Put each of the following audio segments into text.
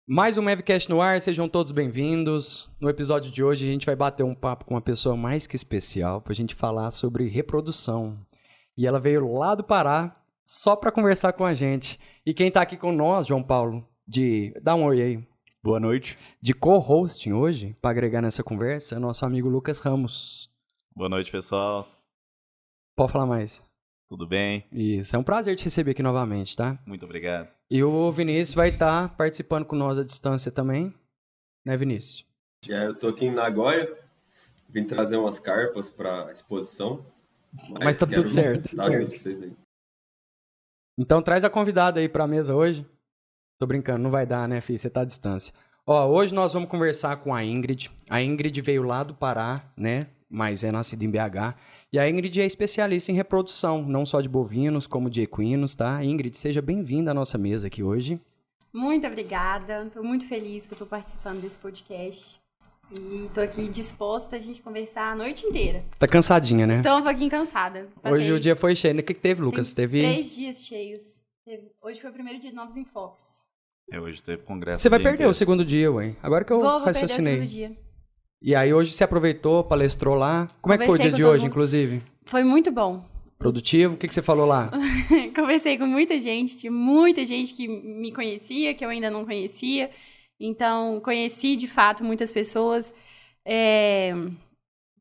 Mais um Mavcast no ar, sejam todos bem-vindos. No episódio de hoje a gente vai bater um papo com uma pessoa mais que especial pra gente falar sobre reprodução. E ela veio lá do Pará só pra conversar com a gente. E quem tá aqui com nós, João Paulo, dá um oi aí. Boa noite. De co-hosting hoje, pra agregar nessa conversa, é nosso amigo Lucas Ramos. Boa noite, pessoal. Pode falar mais. Tudo bem? Isso, é um prazer te receber aqui novamente, tá? Muito obrigado. E o Vinícius vai estar participando com nós à distância também, né, Vinícius? Eu tô aqui em Nagoya, vim trazer umas carpas para exposição. Mas tá tudo certo. Tá junto com vocês aí. Então traz a convidada aí pra mesa hoje. Tô brincando, não vai dar, né, filho? Você tá à distância. Ó, hoje nós vamos conversar com a Ingrid. A Ingrid veio lá do Pará, né? Mas é nascida em BH. E a Ingrid é especialista em reprodução, não só de bovinos, como de equinos, tá? Ingrid, seja bem-vinda à nossa mesa aqui hoje. Muito obrigada. Tô muito feliz que eu tô participando desse podcast. E tô aqui disposta a gente conversar a noite inteira. Tá cansadinha, né? Tô um pouquinho cansada. Hoje o dia foi cheio. O que teve, Lucas? Teve 3 dias cheios. Hoje foi o primeiro dia de Novos Enfoques. Hoje teve congresso. Você vai perder o segundo dia, ué. Agora que eu vou raciocinei. perder o segundo dia. E aí hoje você aproveitou, palestrou lá. Como é que foi o dia de hoje, inclusive? Foi muito bom. Produtivo? O que você falou lá? Conversei com muita gente. Tinha muita gente que me conhecia, que eu ainda não conhecia. Então, conheci, de fato, muitas pessoas.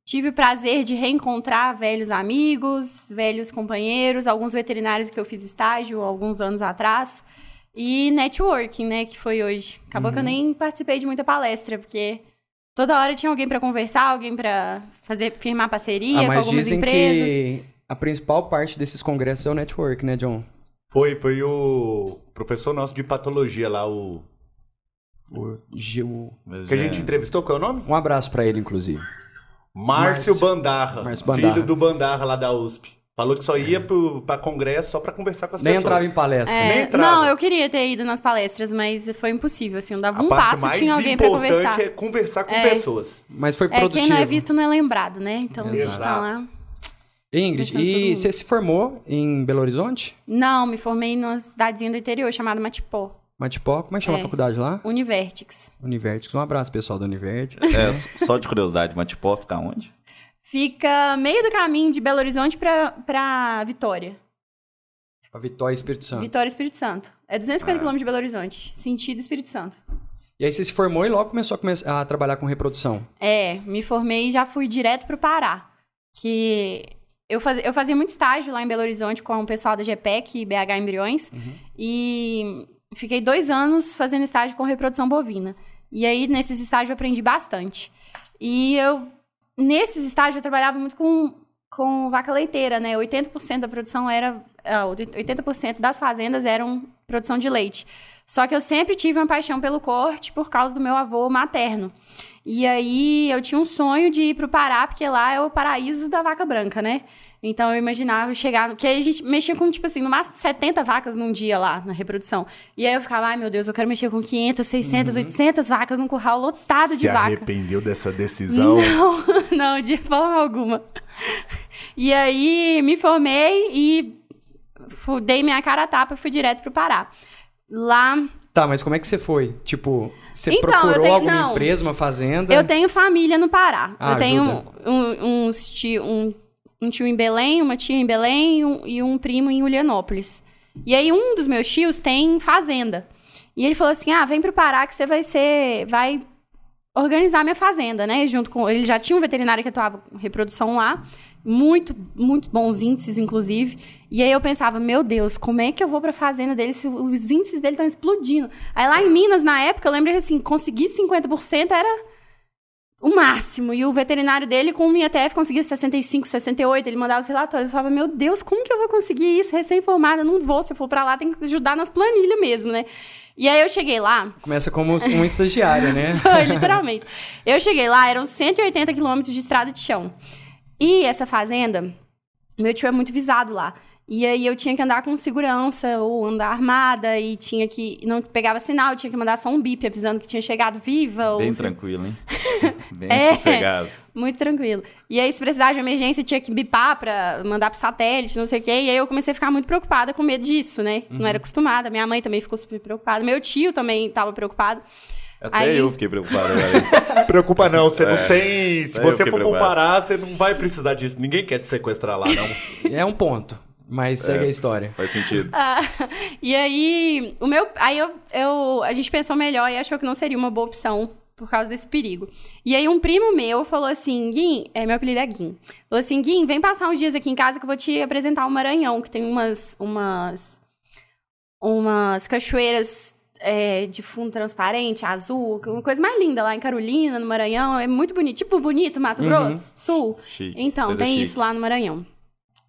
Tive o prazer de reencontrar velhos amigos, velhos companheiros, alguns veterinários que eu fiz estágio alguns anos atrás. E networking, né, que foi hoje. Acabou que eu nem participei de muita palestra, porque toda hora tinha alguém para conversar, alguém para firmar parceria com algumas empresas. Mas dizem que a principal parte desses congressos é o network, né, John? Foi o professor nosso de patologia lá, o Gil. Que a gente entrevistou, qual é o nome? Um abraço pra ele, inclusive. Márcio Bandarra, Márcio Bandarra, filho do Bandarra lá da USP. Falou que só ia pra congresso só pra conversar com as Nem pessoas. entrava em palestra. Nem entrava. Não, eu queria ter ido nas palestras, mas foi impossível, assim, eu dava um parte passo, mais tinha alguém pra conversar. importante é conversar com pessoas. Mas foi produtivo. Quem não é visto não é lembrado, né? Então a gente Exato. tá lá. Ingrid, e você se formou em Belo Horizonte? Não, me formei numa cidadezinha do interior chamada Matipó. Matipó? Como é que chama a faculdade lá? Univertix. Univertix. Um abraço, pessoal da Univertix. Só de curiosidade, Matipó fica onde? Fica meio do caminho de Belo Horizonte pra Vitória. A Vitória, Espírito Santo. Vitória, Espírito Santo. É 250 km de Belo Horizonte. Sentido Espírito Santo. E aí você se formou e logo começou a trabalhar com reprodução. Me formei e já fui direto pro Pará. Que eu fazia muito estágio lá em Belo Horizonte com o pessoal da GPEC e BH Embriões. E fiquei 2 anos fazendo estágio com reprodução bovina. E aí, nesses estágios, eu aprendi bastante. E nesses estágios, eu trabalhava muito com vaca leiteira, né? 80% da produção 80% das fazendas eram produção de leite. Só que eu sempre tive uma paixão pelo corte por causa do meu avô materno. E aí, eu tinha um sonho de ir pro Pará, porque lá é o paraíso da vaca branca, né? Então, eu imaginava chegar... Porque aí a gente mexia com, tipo assim, no máximo 70 vacas num dia lá, na reprodução. E aí eu ficava, ai, meu Deus, eu quero mexer com 500, 600, 800 vacas num curral lotado de vaca. Se arrependeu dessa decisão? Não, de forma alguma. E aí, me formei e dei minha cara a tapa e fui direto pro Pará. Lá... Tá, mas como é que você foi? Tipo, você procurou alguma empresa, uma fazenda? Eu tenho família no Pará. Eu tenho um tio em Belém, uma tia em Belém e um primo em Ulianópolis. E aí, um dos meus tios tem fazenda. E ele falou assim, vem pro Pará que você vai organizar minha fazenda, né? Junto com... Ele já tinha um veterinário que atuava com reprodução lá. Muito, muito bons índices, inclusive. E aí eu pensava, meu Deus, como é que eu vou pra fazenda dele se os índices dele estão explodindo? Aí lá em Minas, na época, eu lembro que assim, conseguir 50% era o máximo. E o veterinário dele, com o IATF, conseguia 65, 68. Ele mandava os relatórios. Eu falava, meu Deus, como que eu vou conseguir isso? Recém-formada, não vou. Se eu for pra lá, tem que ajudar nas planilhas mesmo, né? E aí eu cheguei lá... Começa como um estagiário, né? Foi, literalmente. Eu cheguei lá, eram 180 quilômetros de estrada de chão. E essa fazenda, meu tio é muito visado lá. E aí eu tinha que andar com segurança ou andar armada e tinha que... Não pegava sinal, tinha que mandar só um bip avisando que tinha chegado viva. Bem ou... tranquilo, hein? Bem sossegado. Muito tranquilo. E aí, se precisasse de emergência, tinha que bipar pra mandar pro satélite, não sei o quê. E aí eu comecei a ficar muito preocupada, com medo disso, né? Não era acostumada. Minha mãe também ficou super preocupada. Meu tio também tava preocupado. Até aí... eu fiquei preocupado. Né? Preocupa não, você não tem... Se eu você fiquei for preocupado. comparar, você não vai precisar disso. Ninguém quer te sequestrar lá, não. É um ponto. Mas segue a história. Faz sentido. E aí, a gente pensou melhor e achou que não seria uma boa opção por causa desse perigo. E aí um primo meu falou assim, Guim, meu apelido é Guim, falou assim, Guim, vem passar uns dias aqui em casa que eu vou te apresentar o Maranhão, que tem umas cachoeiras de fundo transparente, azul, uma coisa mais linda lá em Carolina, no Maranhão, é muito bonito, tipo bonito, Mato Grosso, Sul. Chique, Então, coisa tem chique. isso lá no Maranhão.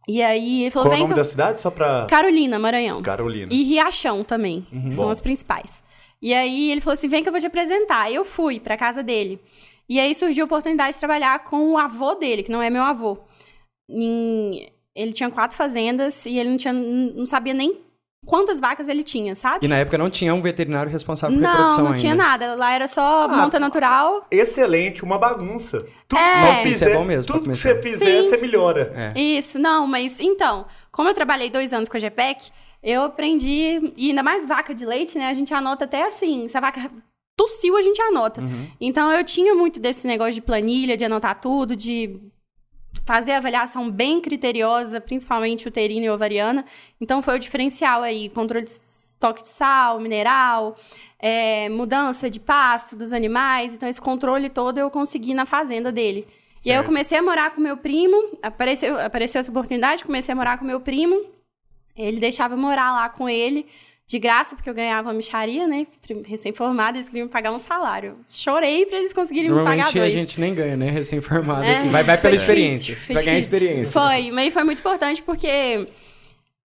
E aí ele falou, Qual é o vem nome da cidade? Só pra... Carolina, Maranhão. Carolina. E Riachão também, são Bom. as principais. E aí ele falou assim, vem que eu vou te apresentar. Eu fui pra casa dele. E aí surgiu a oportunidade de trabalhar com o avô dele, que não é meu avô. Ele tinha 4 fazendas e ele não sabia nem quantas vacas ele tinha, sabe? E na época não tinha um veterinário responsável por reprodução ainda. Não tinha nada. Lá era só monta natural. Excelente, uma bagunça. Tudo que Nossa, você isso fizer, é bom mesmo pra tudo que começar. você fizer, Sim. você melhora. Isso, não, mas então, como eu trabalhei 2 anos com a GPEC, eu aprendi, e ainda mais vaca de leite, né? A gente anota até assim, se a vaca tossiu, a gente anota. Então eu tinha muito desse negócio de planilha, de anotar tudo, de fazer a avaliação bem criteriosa, principalmente uterina e ovariana. Então foi o diferencial aí, controle de estoque de sal, mineral, mudança de pasto dos animais. Então esse controle todo eu consegui na fazenda dele. E aí eu comecei a morar com meu primo, apareceu essa oportunidade, comecei a morar com meu primo. Ele deixava eu morar lá com ele, de graça, porque eu ganhava uma mixaria, né? Recém-formada, eles queriam me pagar um salário. Chorei pra eles conseguirem me pagar 2. Normalmente a gente nem ganha, né? Recém-formado. Vai foi pela difícil, experiência. foi Vai ganhar difícil. experiência. Foi, mas foi muito importante porque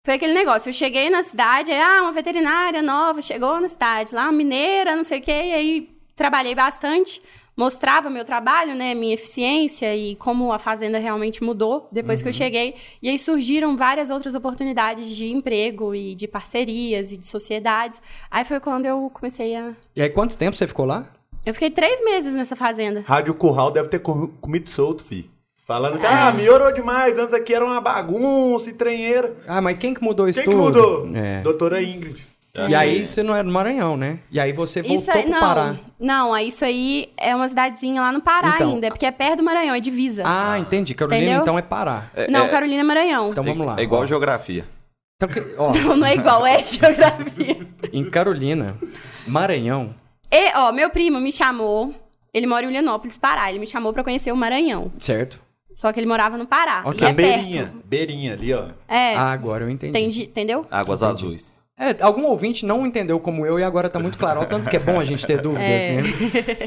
foi aquele negócio. Eu cheguei na cidade, uma veterinária nova chegou na cidade, lá uma mineira, não sei o quê, e aí trabalhei bastante. Mostrava meu trabalho, né, minha eficiência e como a fazenda realmente mudou depois que eu cheguei. E aí surgiram várias outras oportunidades de emprego e de parcerias e de sociedades. Aí foi quando eu comecei a... E aí, quanto tempo você ficou lá? Eu fiquei 3 meses nessa fazenda. Rádio Curral deve ter comido solto, fi. Falando que, melhorou demais, antes aqui era uma bagunça e trenheira. Ah, mas quem que mudou isso Quem que tudo? mudou? É. Doutora Ingrid. E aí você não era no Maranhão, né? E aí você voltou Isso aí, pro Pará. Não, isso aí é uma cidadezinha lá no Pará Então. ainda, porque é perto do Maranhão, é divisa. Ah, entendi. Carolina, Entendeu? então, é Pará. Não, Carolina é Maranhão. Então vamos lá. É igual Ó. geografia. Então, ó, Não é igual, é geografia. em Carolina, Maranhão... E, meu primo me chamou, ele mora em Ulianópolis, Pará, ele me chamou pra conhecer o Maranhão. Certo? Só que ele morava no Pará, Ok. e é Beirinha, perto. beirinha ali, ó. Ah, agora eu entendi. Entendeu? Águas azuis. Algum ouvinte não entendeu como eu e agora tá muito claro. Olha o tanto que é bom a gente ter dúvidas, né?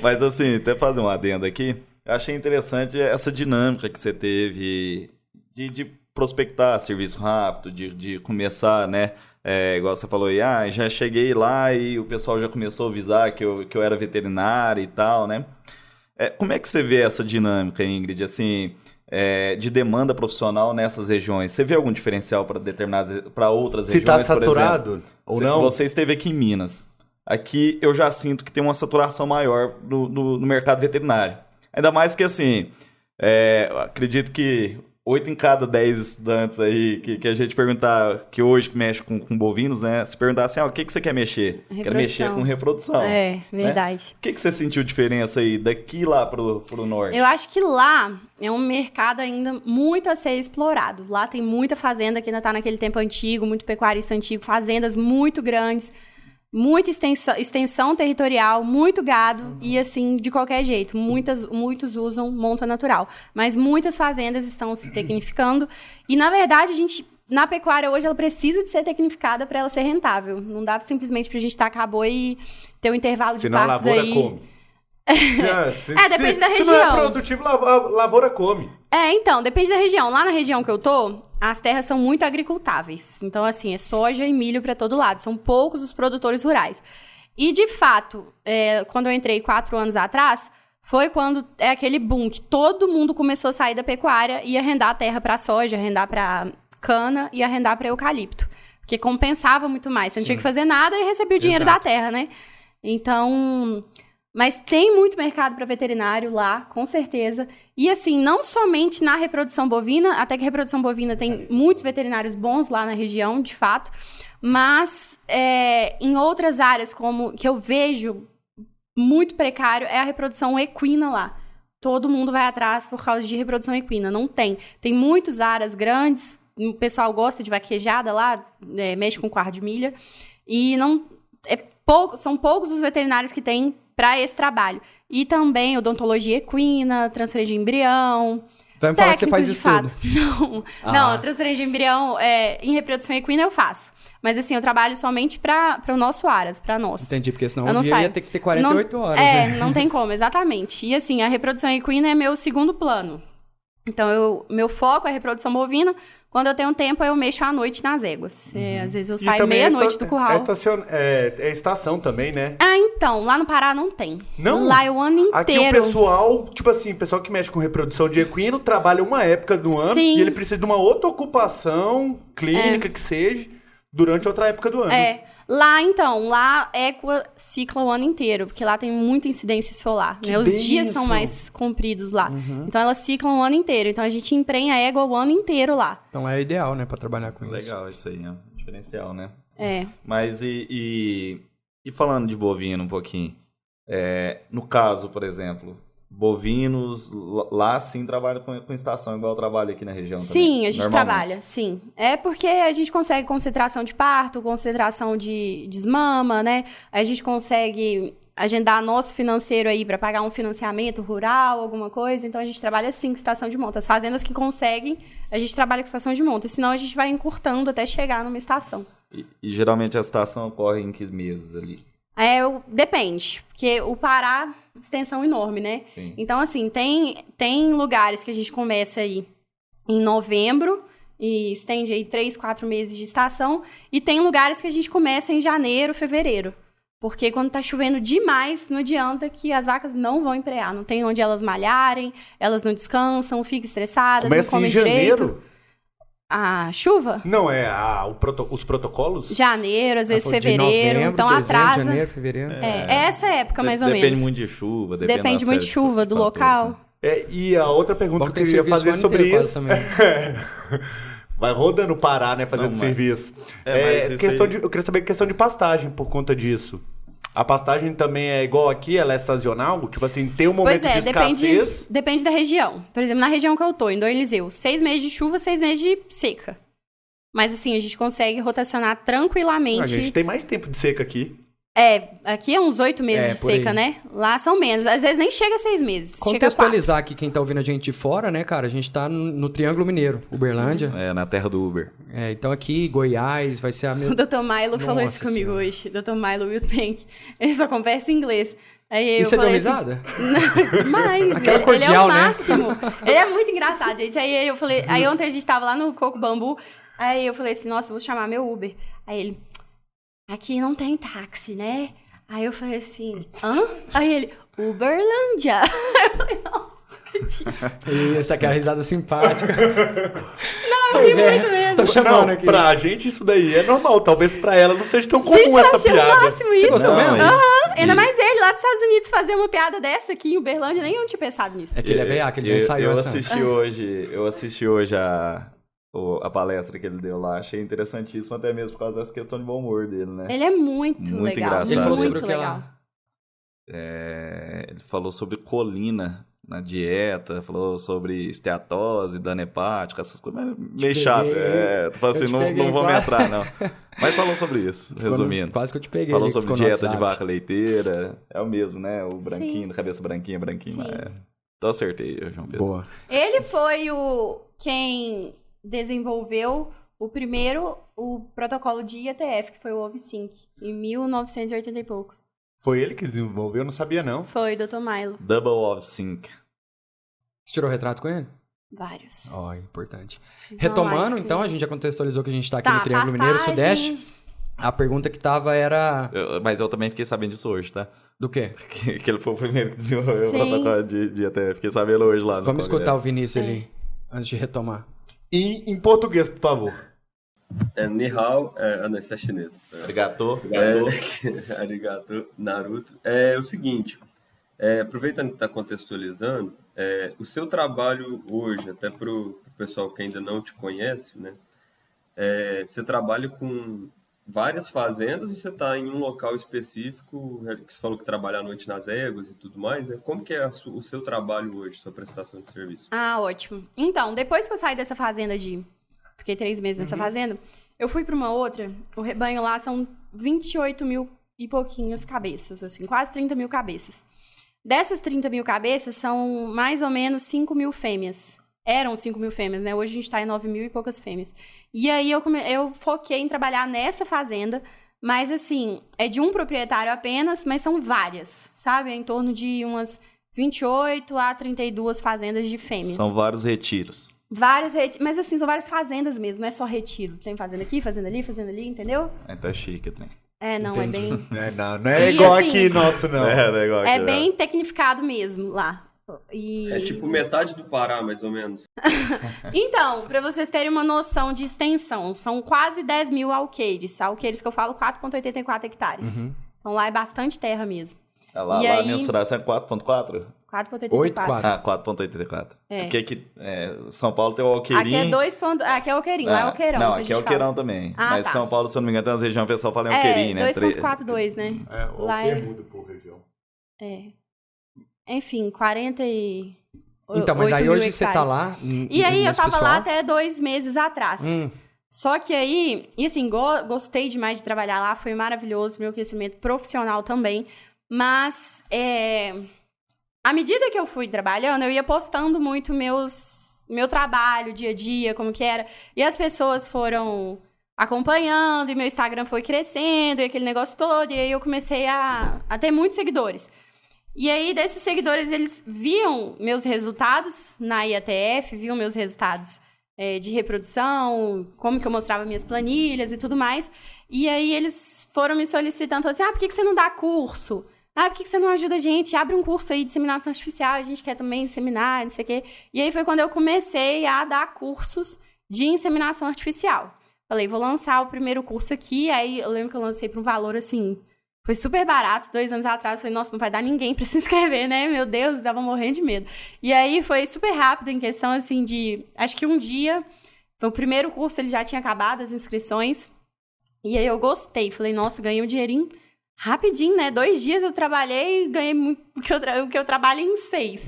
Mas assim, até fazer um adendo aqui, eu achei interessante essa dinâmica que você teve de prospectar serviço rápido, de começar, né? Igual você falou aí, já cheguei lá e o pessoal já começou a avisar que eu era veterinário e tal, né? Como é que você vê essa dinâmica, Ingrid, assim, de demanda profissional nessas regiões? Você vê algum diferencial para outras Se regiões, tá por saturado exemplo? ou não? Você esteve aqui em Minas. Aqui eu já sinto que tem uma saturação maior no mercado veterinário. Ainda mais que, assim, eu acredito que 8 em cada 10 estudantes aí que a gente perguntar, que hoje mexe com bovinos, né? Se perguntar assim, o que você quer mexer? Quero mexer com reprodução. Verdade. O que você sentiu diferença aí daqui lá pro norte? Eu acho que lá é um mercado ainda muito a ser explorado. Lá tem muita fazenda que ainda tá naquele tempo antigo, muito pecuarista antigo, fazendas muito grandes, muita extensão territorial, muito gado e assim, de qualquer jeito. Muitos usam monta natural. Mas muitas fazendas estão se tecnificando e, na verdade, na pecuária hoje ela precisa de ser tecnificada para ela ser rentável. Não dá simplesmente pra gente tacar boi e ter um intervalo de Senão a partos lavoura aí. come. Depende da Se não é região. produtivo, lavoura come. Então, depende da região. Lá na região que eu tô, as terras são muito agricultáveis. Então, assim, é soja e milho para todo lado. São poucos os produtores rurais. E, de fato, quando eu entrei 4 anos atrás, foi quando aquele boom que todo mundo começou a sair da pecuária e arrendar a terra para soja, arrendar para cana e arrendar para eucalipto. Porque compensava muito mais. Você não Sim. tinha que fazer nada e recebia o dinheiro Exato. da terra, né? Então... Mas tem muito mercado para veterinário lá, com certeza. E assim, não somente na reprodução bovina, até que a reprodução bovina tem muitos veterinários bons lá na região, de fato. Mas em outras áreas, como que eu vejo muito precário, é a reprodução equina lá. Todo mundo vai atrás por causa de reprodução equina. Não tem. Tem muitas áreas grandes, o pessoal gosta de vaquejada lá, mexe com quarto de milha. E não são poucos os veterinários que têm para esse trabalho. E também odontologia equina, transferência de embrião. Vai me falar que você faz isso tudo. Não, transferência de embrião em reprodução equina eu faço. Mas assim, eu trabalho somente para o nosso Aras, para nós. Entendi, porque senão Eu não o dia saio. ia ter que ter 48 horas, né? Não tem como, exatamente. E assim, a reprodução equina é meu segundo plano. Então, meu foco é reprodução bovina. Quando eu tenho tempo, eu mexo à noite nas éguas. Às vezes eu saio meia-noite do curral. É estação também, né? Então, lá no Pará não tem. Não? Lá é o ano inteiro. Aqui o pessoal, tipo assim, o pessoal que mexe com reprodução de equino trabalha uma época do ano Sim. e ele precisa de uma outra ocupação clínica que seja durante outra época do ano. Lá Equa cicla o ano inteiro, porque lá tem muita incidência solar, né? Os dias são mais compridos lá. Então elas ciclam o ano inteiro. Então a gente emprenha a égua o ano inteiro lá. Então é ideal, né, pra trabalhar com isso. Legal isso aí, é um diferencial, né? É. Mas e falando de bovino um pouquinho, no caso, por exemplo, bovinos, lá sim trabalham com estação, igual eu trabalho aqui na região também. Sim, a gente normalmente. trabalha, sim. É porque a gente consegue concentração de parto, concentração de desmama, né? A gente consegue agendar nosso financeiro aí para pagar um financiamento rural, alguma coisa. Então a gente trabalha sim com estação de monta. As fazendas que conseguem, a gente trabalha com estação de monta. Senão a gente vai encurtando até chegar numa estação. E geralmente a estação ocorre em que meses ali? Depende, porque o Pará, extensão enorme, né? Sim. Então, assim, tem lugares que a gente começa aí em novembro e estende aí 3, 4 meses de estação. E tem lugares que a gente começa em janeiro, fevereiro. Porque quando tá chovendo demais, não adianta que as vacas não vão emprear. Não tem onde elas malharem, elas não descansam, ficam estressadas, Começa não comem em janeiro? direito. A chuva? Não, os protocolos? Janeiro, às vezes De fevereiro, novembro, então dezembro, atrasa. janeiro, fevereiro. É essa época, mais ou Depende menos. muito de chuva. Depende muito de chuva, do local. E a outra pergunta Bom, que eu queria fazer sobre isso... Também. Vai rodando o Pará, né, fazendo serviço. mas isso Eu queria saber questão de pastagem por conta disso. A pastagem também é igual aqui, ela é sazonal? Tipo assim, tem um momento de escassez? Depende da região. Por exemplo, na região que eu tô, em Dorliseu, 6 meses de chuva, 6 meses de seca. Mas assim, a gente consegue rotacionar tranquilamente. A gente tem mais tempo de seca aqui. Aqui é uns 8 meses de por seca, aí. né? Lá são menos. Às vezes nem chega a 6 meses. Contextualizar aqui quem tá ouvindo a gente de fora, né, cara? A gente tá no Triângulo Mineiro, Uberlândia. Na terra do Uber. Então aqui, Goiás, vai ser a O mesma... Dr. Milo falou isso Nossa comigo Senhora. hoje. Dr. Milo Wilbank. Ele só conversa em inglês. Aí E eu você deu falei risada? Não, demais. Aquela ele é cordial, o né? máximo. Ele é muito engraçado, gente. Aí eu falei... Aí ontem a gente tava lá no Coco Bambu. Aí eu falei assim, nossa, eu vou chamar meu Uber. Aí ele... Aqui não tem táxi, né? Aí eu falei assim, hã? Aí ele, Uberlândia. Eu falei, nossa, acredito. Isso, aquela risada simpática. Não, eu ri muito mesmo. Tô chamando Não, aqui. pra gente isso daí é normal. Talvez pra ela não seja tão Gente, comum eu essa achei o piada. máximo Você isso. gostou mesmo? Ainda mais ele, lá dos Estados Unidos, fazer uma piada dessa aqui em Uberlândia. Nem eu tinha pensado nisso. É que ele é veaco, ele já ensaiou essa. Eu assisti hoje a palestra que ele deu lá. Achei interessantíssimo, até mesmo por causa dessa questão de bom humor dele, né? Ele é muito Muito legal. engraçado. Ele falou muito sobre o que legal. lá? Ele falou sobre colina na dieta, falou sobre esteatose, dano hepático, essas coisas, mas meio chato. Tu fala assim, não vamos entrar, não. Mas falou sobre isso, resumindo. Quase que eu te peguei. Falou ali, sobre ficou no dieta de WhatsApp. vaca leiteira, é o mesmo, né? O branquinho, da cabeça branquinha. Sim. Então acertei, João Pedro. Boa. Ele foi quem desenvolveu o protocolo de IATF, que foi o OVSync, em 1980 e poucos. Foi ele que desenvolveu, eu não sabia não. Foi, Dr. Milo. Double of Sync. Você tirou retrato com ele? Vários. Ó, importante. Fiz uma Retomando, live então, com a gente já contextualizou que a gente tá aqui Tá, no Triângulo Mineiro pastagem. Sudeste. A pergunta que tava era... Mas eu também fiquei sabendo disso hoje, tá? Do quê? Que ele foi o primeiro que desenvolveu o Sim. protocolo de IATF. Fiquei sabendo hoje lá. no Vamos escutar o congresso. Vinícius ali, antes de retomar. Em português, por favor. Ni hao, não, isso é chinês. Arigato. Arigato, Naruto. É o seguinte, aproveitando que está contextualizando, o seu trabalho hoje, até para o pessoal que ainda não te conhece, né? Você trabalha com várias fazendas e você está em um local específico, que você falou que trabalha à noite nas éguas e tudo mais, né? Como que é o seu trabalho hoje, sua prestação de serviço? Ah, ótimo. Então, depois que eu saí dessa fazenda Fiquei 3 meses nessa fazenda, eu fui para uma outra, o rebanho lá são 28 mil e pouquinhas cabeças, assim, quase 30 mil cabeças. Dessas 30 mil cabeças, são mais ou menos 5 mil fêmeas. Eram 5 mil fêmeas, né? Hoje a gente está em 9 mil e poucas fêmeas. E aí eu foquei em trabalhar nessa fazenda, mas assim, é de um proprietário apenas, mas são várias, sabe? É em torno de umas 28 a 32 fazendas de fêmeas. São vários retiros. Vários retiros, mas assim, são várias fazendas mesmo, não é só retiro. Tem fazenda aqui, fazenda ali, entendeu? Então é chique, tem. Não, Entendi. É bem... Não é igual assim, aqui, nosso, não. Não é igual aqui, bem tecnificado mesmo lá. É tipo metade do Pará, mais ou menos. Então, para vocês terem uma noção de extensão, são quase 10 mil alqueires. Alqueires que eu falo, 4,84 hectares. Então lá é bastante terra mesmo. Lá a mensuração é 4,4? 4,84. Ah, 4,84. Porque aqui São Paulo tem o alqueirinho. Aqui é alqueirinho, lá é alqueirão. Não, aqui é alqueirão também. Mas São Paulo, se eu não me engano, tem umas regiões que o pessoal fala em alqueirinho, né? 2,42, né? O alqueir muda por região. Enfim, 40 e... Então, mas aí hoje você tá lá... E aí eu tava lá até 2 meses atrás. Só que aí, e assim, gostei demais de trabalhar lá, foi maravilhoso, meu crescimento profissional também. Mas, à medida que eu fui trabalhando, eu ia postando muito meu trabalho, dia a dia, como que era. E as pessoas foram acompanhando, e meu Instagram foi crescendo, e aquele negócio todo. E aí eu comecei a ter muitos seguidores. E aí, desses seguidores, eles viam meus resultados na IATF, viam meus resultados de reprodução, como que eu mostrava minhas planilhas e tudo mais. E aí, eles foram me solicitando, falando assim, por que você não dá curso? Por que você não ajuda a gente? Abre um curso aí de inseminação artificial, a gente quer também inseminar, não sei o quê. E aí, foi quando eu comecei a dar cursos de inseminação artificial. Falei, vou lançar o primeiro curso aqui. Aí, eu lembro que eu lancei para um valor, assim... Foi super barato, 2 anos atrás. Falei, nossa, não vai dar ninguém pra se inscrever, né? Meu Deus, tava morrendo de medo. E aí, foi super rápido em questão, assim, de... Acho que um dia, foi o primeiro curso, ele já tinha acabado as inscrições. E aí, eu gostei. Falei, nossa, ganhei um dinheirinho rapidinho, né? 2 dias eu trabalhei e ganhei muito, o que eu trabalho em 6.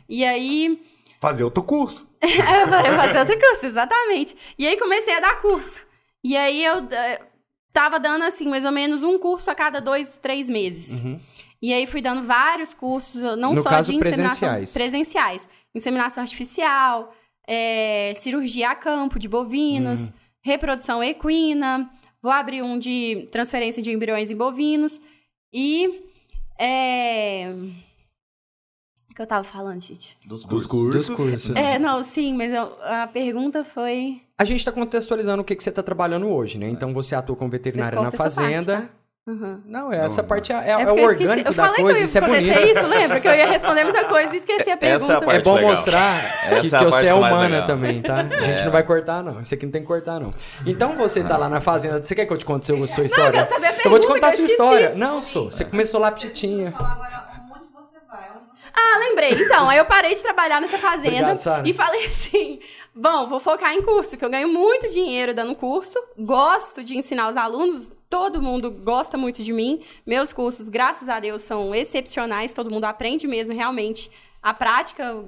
E aí... Fazer outro curso. Fazer outro curso, exatamente. E aí, comecei a dar curso. E aí, eu... Tava dando, assim, mais ou menos um curso a cada 2, 3 meses. E aí, fui dando vários cursos, não no só caso, de inseminação... presenciais. Inseminação artificial, cirurgia a campo de bovinos, reprodução equina, vou abrir um de transferência de embriões em bovinos. E... O que eu tava falando, gente? Dos cursos. Não, sim, mas a pergunta foi... A gente tá contextualizando o que você tá trabalhando hoje, né? Então, você atua como veterinária na fazenda. Parte, tá? Não, essa parte é o orgânico da coisa, isso é bonito. Eu falei que eu ia acontecer isso, lembra? Que eu ia responder muita coisa e esqueci a pergunta. Essa é a parte É bom legal. mostrar que você é humana legal. também, tá? A gente não vai cortar, não. Isso aqui não tem que cortar, não. Então, você tá lá na fazenda. Você quer que eu te conte a sua história? Não, eu quero saber a pergunta, eu vou te contar a sua que eu história. esqueci. Não, você começou lá petitinha. Lembrei. Então, aí eu parei de trabalhar nessa fazenda. Obrigado, Sara. E falei assim, bom, vou focar em curso, que eu ganho muito dinheiro dando curso, gosto de ensinar os alunos, todo mundo gosta muito de mim. Meus cursos, graças a Deus, são excepcionais, todo mundo aprende mesmo, realmente. A prática,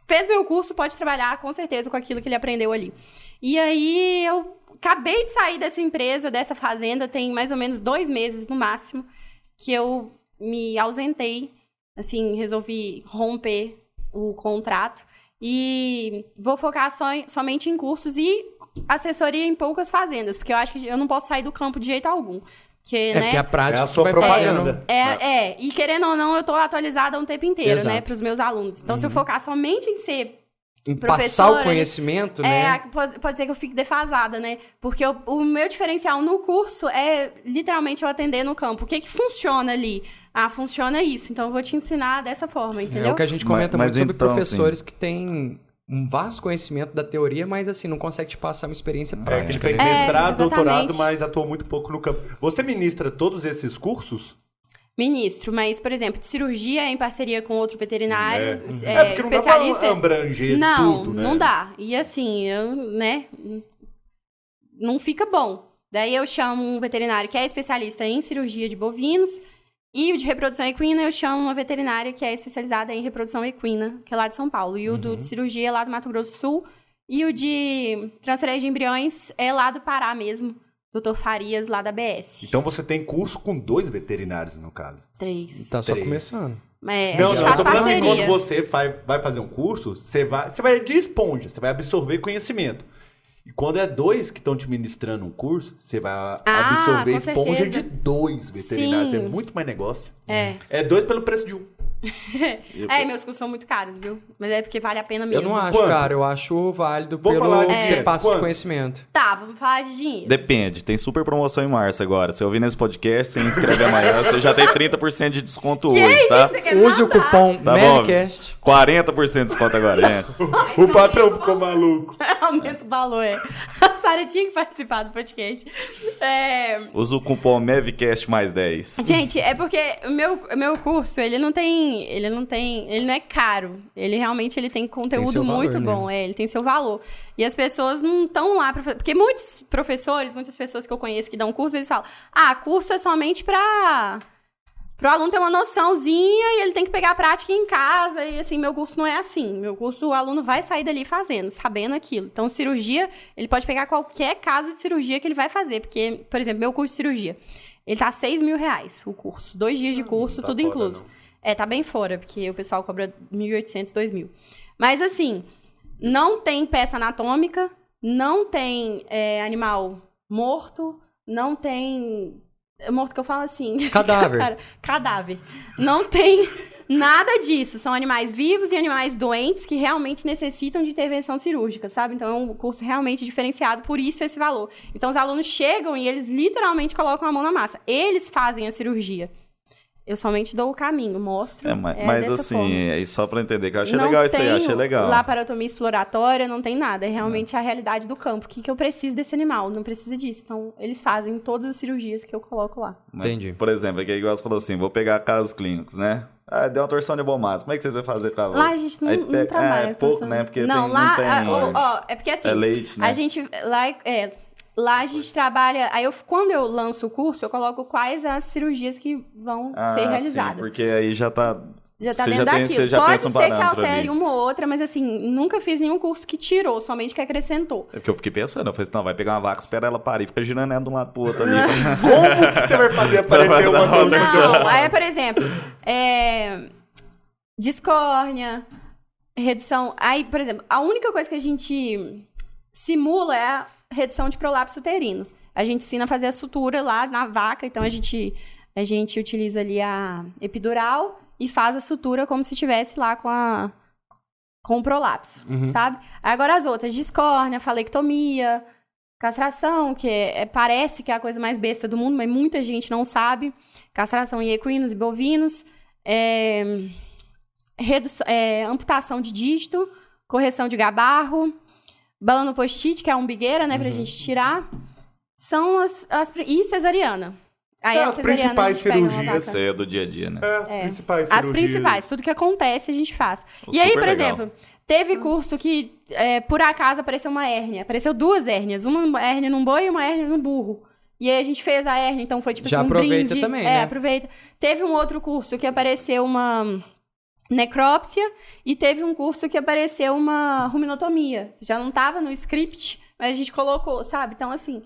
fez meu curso, pode trabalhar com certeza com aquilo que ele aprendeu ali. E aí, eu acabei de sair dessa empresa, dessa fazenda, tem mais ou menos 2 meses no máximo, que eu me ausentei. Assim, resolvi romper o contrato e vou focar somente em cursos e assessoria em poucas fazendas, porque eu acho que eu não posso sair do campo de jeito algum. Porque, né, porque a prática é a sua propaganda. E querendo ou não, eu tô atualizada o tempo inteiro, Exato. né, pros meus alunos. Então, se eu focar somente em ser em passar o conhecimento, né? Pode ser que eu fique defasada, né? Porque o meu diferencial no curso é literalmente eu atender no campo. O que funciona ali? Funciona isso. Então, eu vou te ensinar dessa forma, entendeu? É o que a gente comenta Mas muito sobre então, professores que têm um vasto conhecimento da teoria, mas assim, não consegue te passar uma experiência prática. Ele fez mestrado, doutorado, mas atuou muito pouco no campo. Você ministra todos esses cursos? Ministro, mas, por exemplo, de cirurgia em parceria com outro veterinário, porque especialista... não dá pra abranger tudo, né? Não dá. E assim, não fica bom. Daí eu chamo um veterinário que é especialista em cirurgia de bovinos, e o de reprodução equina eu chamo uma veterinária que é especializada em reprodução equina, que é lá de São Paulo. E o de cirurgia é lá do Mato Grosso do Sul, e o de transferência de embriões é lá do Pará mesmo. Dr. Farias, lá da BS. Então você tem curso com 2 veterinários, no caso? 3. Tá só começando. A não, gente eu faz tô falando que parceria. quando você vai fazer um curso, você vai de esponja, você vai absorver conhecimento. E quando é 2 que estão te ministrando um curso, você vai absorver esponja certeza. de 2 veterinários. Sim. É muito mais negócio. É 2 pelo preço de 1. Meus cursos são muito caros, viu? Mas é porque vale a pena mesmo. Eu não acho, cara. Eu acho válido pelo que você passa de conhecimento. Tá, vamos falar de dinheiro. Depende. Tem super promoção em março agora. Se eu ouvir nesse podcast, você inscreve amanhã, você já tem 30% de desconto hoje, tá? Use o cupom MERCAST. 40% de desconto agora, gente. O patrão ficou maluco. Aumenta o valor, A Sara tinha que participar do podcast. Usa o cupom MEVCAST mais 10. Gente, é porque o meu curso, ele não é caro. Ele realmente tem conteúdo muito bom. Ele tem seu valor. E as pessoas não estão lá pra... Porque muitos professores, muitas pessoas que eu conheço que dão curso, eles falam, curso é somente pro aluno ter uma noçãozinha e ele tem que pegar a prática em casa. E assim, meu curso não é assim. Meu curso, o aluno vai sair dali fazendo, sabendo aquilo. Então, cirurgia, ele pode pegar qualquer caso de cirurgia que ele vai fazer. Porque, por exemplo, meu curso de cirurgia, ele tá R$6.000 o curso. 2 dias de curso, tudo incluso. Tá bem fora, porque o pessoal cobra 1.800, 2.000. Mas assim, não tem peça anatômica, não tem animal morto, não tem... Morto que eu falo assim... Cadáver. Cadáver. Não tem nada disso. São animais vivos e animais doentes que realmente necessitam de intervenção cirúrgica, sabe? Então é um curso realmente diferenciado, por isso esse valor. Então os alunos chegam e eles literalmente colocam a mão na massa. Eles fazem a cirurgia. Eu somente dou o caminho, mostro. Mas assim, aí só pra entender, que eu achei legal isso aí, achei legal. Laparotomia exploratória, não tem nada. É realmente a realidade do campo. O que eu preciso desse animal? Não precisa disso. Então, eles fazem todas as cirurgias que eu coloco lá. Entendi. Por exemplo, aqui igual você falou assim, vou pegar casos clínicos, né? Deu uma torção de bomaço. Como é que vocês vão fazer com a avó? Lá a gente não trabalha. É pouco, né? Porque não, lá, não tem... é porque assim, é leite, né? A gente... Lá a gente trabalha... Aí, quando eu lanço o curso, eu coloco quais as cirurgias que vão ser realizadas. Sim, porque aí já tá... Já tá dentro daquilo. Você já pode pensa um ser que parâmetro altere ali. uma ou outra, mas assim, nunca fiz nenhum curso que tirou, somente que acrescentou. É porque eu fiquei pensando, eu falei assim, não, vai pegar uma vaca, espera ela parir, fica girando ela de um lado pro outro ali. Como que você vai fazer aparecer uma condição? Não, aí, por exemplo, discórnia, redução... Aí, por exemplo, a única coisa que a gente simula é a redução de prolapso uterino. A gente ensina a fazer a sutura lá na vaca, então a gente utiliza ali a epidural e faz a sutura como se estivesse lá com o prolapso, sabe? Agora as outras, discórnia, falectomia, castração, que parece que é a coisa mais besta do mundo, mas muita gente não sabe. Castração em equinos e bovinos, amputação de dígito, correção de gabarro, balanopostite, que é a umbigueira, né, pra gente tirar. São e cesariana. Aí as principais cirurgias. Isso aí é do dia a dia, né? As principais As cirurgias. principais, tudo que acontece a gente faz. E aí, por exemplo, teve curso que, por acaso, apareceu uma hérnia. Apareceu 2 hérnias. Uma hérnia num boi e uma hérnia num burro. E aí a gente fez a hérnia, então foi tipo já assim, um aproveita brinde. Também, né? Aproveita. Teve um outro curso que apareceu uma necrópsia e teve um curso que apareceu uma ruminotomia. Já não tava no script, mas a gente colocou, sabe? Então, assim,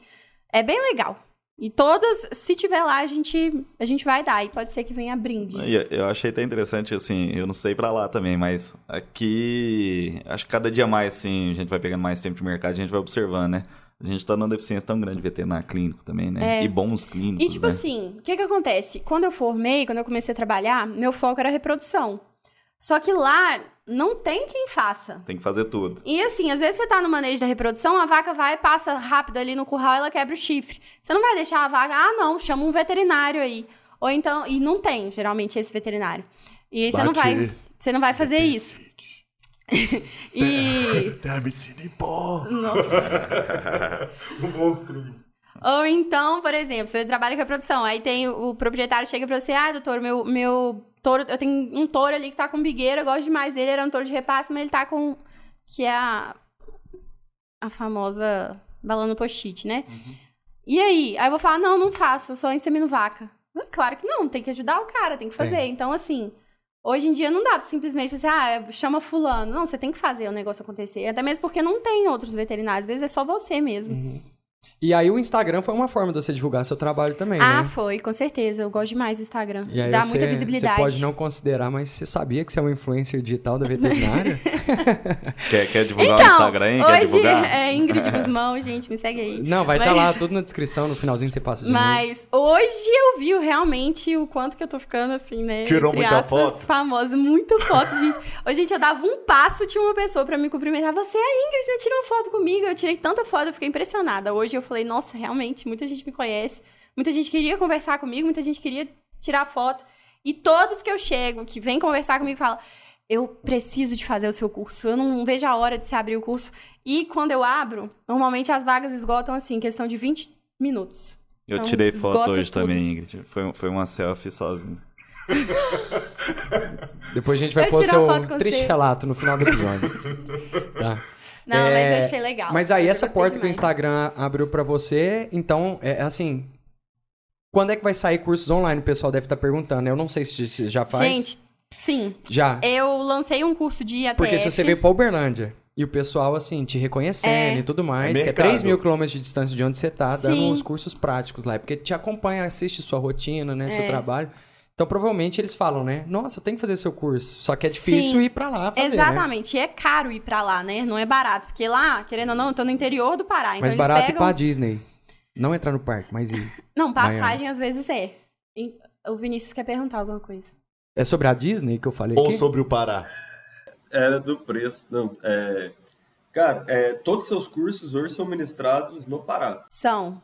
é bem legal. E todas, se tiver lá, a gente vai dar. E pode ser que venha brindes. Eu achei até interessante, assim, eu não sei pra lá também, mas aqui, acho que cada dia mais, assim, a gente vai pegando mais tempo de mercado, a gente vai observando, né? A gente tá numa deficiência tão grande de veterinário clínico também, né? E bons clínicos, E tipo né? assim, o que acontece? Quando eu comecei a trabalhar, meu foco era reprodução. Só que lá não tem quem faça. Tem que fazer tudo. E assim, às vezes você tá no manejo da reprodução, a vaca vai, passa rápido ali no curral e ela quebra o chifre. Você não vai deixar a vaca, não, chama um veterinário aí. Ou então, e não tem, geralmente, esse veterinário. E aí você não vai fazer isso. E... Dermicina em pó. Nossa. O monstro. Ou então, por exemplo, você trabalha com a produção, aí tem o proprietário chega pra você, doutor, meu touro, eu tenho um touro ali que tá com bigueira, eu gosto demais dele, era um touro de repasse, mas ele tá com, que é a famosa balão no post-it, né? Uhum. E aí eu vou falar, não faço, eu só insemino vaca. Claro que não, tem que ajudar o cara, tem que fazer. Então, assim, hoje em dia não dá pra simplesmente você, chama fulano. Não, você tem que fazer o negócio acontecer. Até mesmo porque não tem outros veterinários, às vezes é só você mesmo. Uhum. E aí o Instagram foi uma forma de você divulgar seu trabalho também, né? Foi, com certeza. Eu gosto demais do Instagram. E aí dá muita visibilidade. Você pode não considerar, mas você sabia que você é uma influencer digital da veterinária? Quer divulgar o Instagram, hein? Quer divulgar? É Ingrid Guzmão, gente, me segue aí. Não, vai estar lá, tudo na descrição, no finalzinho você passa de novo. Mas hoje eu vi realmente o quanto que eu tô ficando assim, né? Tirou muita foto? Famosa, muita foto, gente. Hoje, gente, eu dava um passo, tinha uma pessoa pra me cumprimentar. Você é a Ingrid, né? Tirou uma foto comigo. Eu tirei tanta foto, eu fiquei impressionada. Hoje eu falei, nossa, realmente, muita gente me conhece. Muita gente queria conversar comigo, muita gente queria tirar foto. E todos que eu chego, que vêm conversar comigo, falam, eu preciso de fazer o seu curso. Eu não vejo a hora de você abrir o curso. E quando eu abro, normalmente as vagas esgotam, assim, em questão de 20 minutos. Eu então, tirei foto hoje tudo. também, Ingrid. Foi uma selfie sozinho. Depois a gente vai pôr seu triste relato no final do episódio. Tá. Não, mas eu achei legal. Mas aí essa porta demais. que o Instagram abriu pra você, então, assim... Quando é que vai sair cursos online? O pessoal deve estar perguntando. Eu não sei se já faz. Gente, sim. Já? Eu lancei um curso de ATF. Porque se você veio pra Uberlândia e o pessoal, assim, te reconhecendo e tudo mais, que é 3 mil quilômetros de distância de onde você tá, dando os cursos práticos lá. Porque te acompanha, assiste sua rotina, né, seu trabalho. Então, provavelmente, eles falam, né? Nossa, eu tenho que fazer seu curso. Só que é difícil ir pra lá fazer, exatamente. E é caro ir pra lá, né? Não é barato. Porque lá, querendo ou não, eu tô no interior do Pará. Então mas barato ir pra Disney. Não entrar no parque, mas ir. Não, passagem às vezes é. O Vinícius quer perguntar alguma coisa. É sobre a Disney que eu falei Ou aqui? sobre o Pará? Era do preço. Não, cara, todos os seus cursos hoje são ministrados no Pará. São.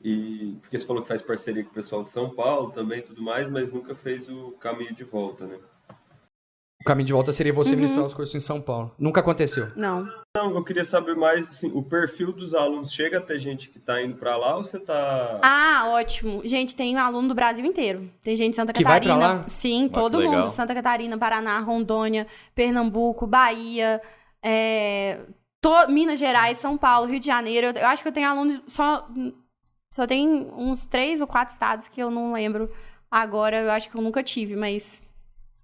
E porque você falou que faz parceria com o pessoal de São Paulo também e tudo mais, mas nunca fez o caminho de volta, né? O caminho de volta seria você ministrar os cursos em São Paulo. Nunca aconteceu? Não. Não, eu queria saber mais, assim, o perfil dos alunos. Chega a ter gente que tá indo pra lá ou você tá... Ótimo. Gente, tem aluno do Brasil inteiro. Tem gente de Santa que Catarina. Vai pra lá? Sim, todo mundo. Legal. Santa Catarina, Paraná, Rondônia, Pernambuco, Bahia, Minas Gerais, São Paulo, Rio de Janeiro. Eu acho que eu tenho aluno só tem uns 3 ou 4 estados que eu não lembro agora. Eu acho que eu nunca tive, mas...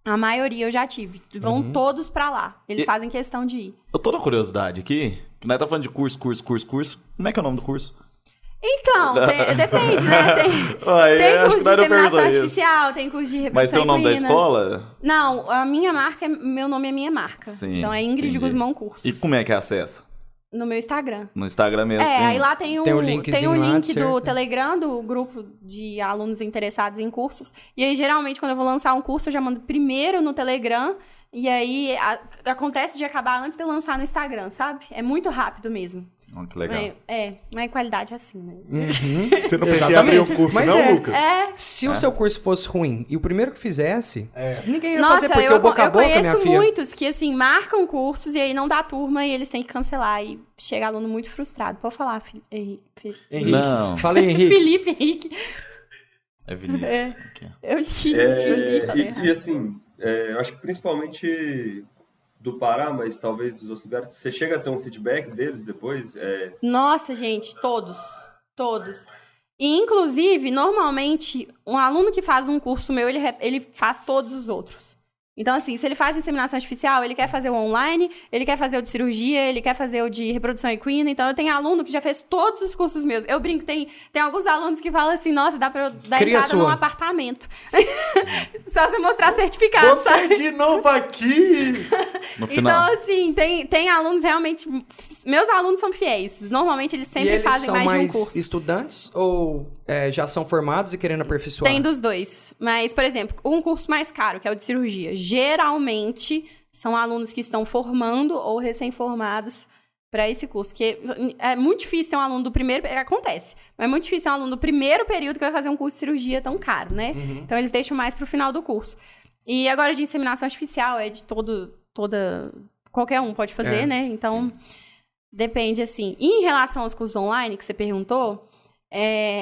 A maioria eu já tive. Vão todos pra lá. Eles fazem questão de ir. Eu tô na curiosidade aqui, que nós tá falando de curso. Como é que é o nome do curso? Então, depende, né? Tem curso de inseminação artificial, tem curso de reprodução Mas tem o nome da equina. escola? Não, a minha marca, meu nome é minha marca. Sim, então é Ingrid entendi. Guzmão Cursos. E como é que acessa? No meu Instagram. No Instagram mesmo? Aí lá tem Tem o link linkzinho do lá, Telegram, do grupo de alunos interessados em cursos. E aí, geralmente, quando eu vou lançar um curso, eu já mando primeiro no Telegram. E aí, acontece de acabar antes de eu lançar no Instagram, sabe? É muito rápido mesmo. Que legal. Mas qualidade é assim, né? Você não precisa abrir um curso, Mas não, Lucas? Se o seu curso fosse ruim e o primeiro que fizesse, ninguém ia Nossa, fazer, porque o boca a boca, minha conheço filha. muitos que, assim, marcam cursos e aí não dá turma e eles têm que cancelar. E chega aluno muito frustrado. Pode falar, Henrique. Não. Fala aí, Henrique. Felipe Henrique. É Vinícius. Aqui. Eu li. E assim, eu acho que principalmente do Pará, mas talvez dos outros lugares, você chega a ter um feedback deles depois? Nossa, gente, todos. E, inclusive, normalmente, um aluno que faz um curso meu, ele faz todos os outros. Então, assim, se ele faz de inseminação artificial, ele quer fazer o online, ele quer fazer o de cirurgia, ele quer fazer o de reprodução equina. Então, eu tenho aluno que já fez todos os cursos meus. Eu brinco, tem alguns alunos que falam assim, nossa, dá pra eu dar entrada num apartamento. Só você mostrar certificado, sabe? De novo aqui! No final. Então, assim, tem alunos realmente... Meus alunos são fiéis. Normalmente, eles sempre fazem mais de um curso. São mais estudantes ou já são formados e querendo aperfeiçoar? Tem dos dois. Mas, por exemplo, um curso mais caro, que é o de cirurgia, geralmente são alunos que estão formando ou recém-formados para esse curso. Que é muito difícil ter um aluno do primeiro... Acontece. Mas é muito difícil ter um aluno do primeiro período que vai fazer um curso de cirurgia tão caro, né? Então, eles deixam mais pro final do curso. E agora, de inseminação artificial, é de qualquer um pode fazer, né? Então, depende, assim. E em relação aos cursos online, que você perguntou,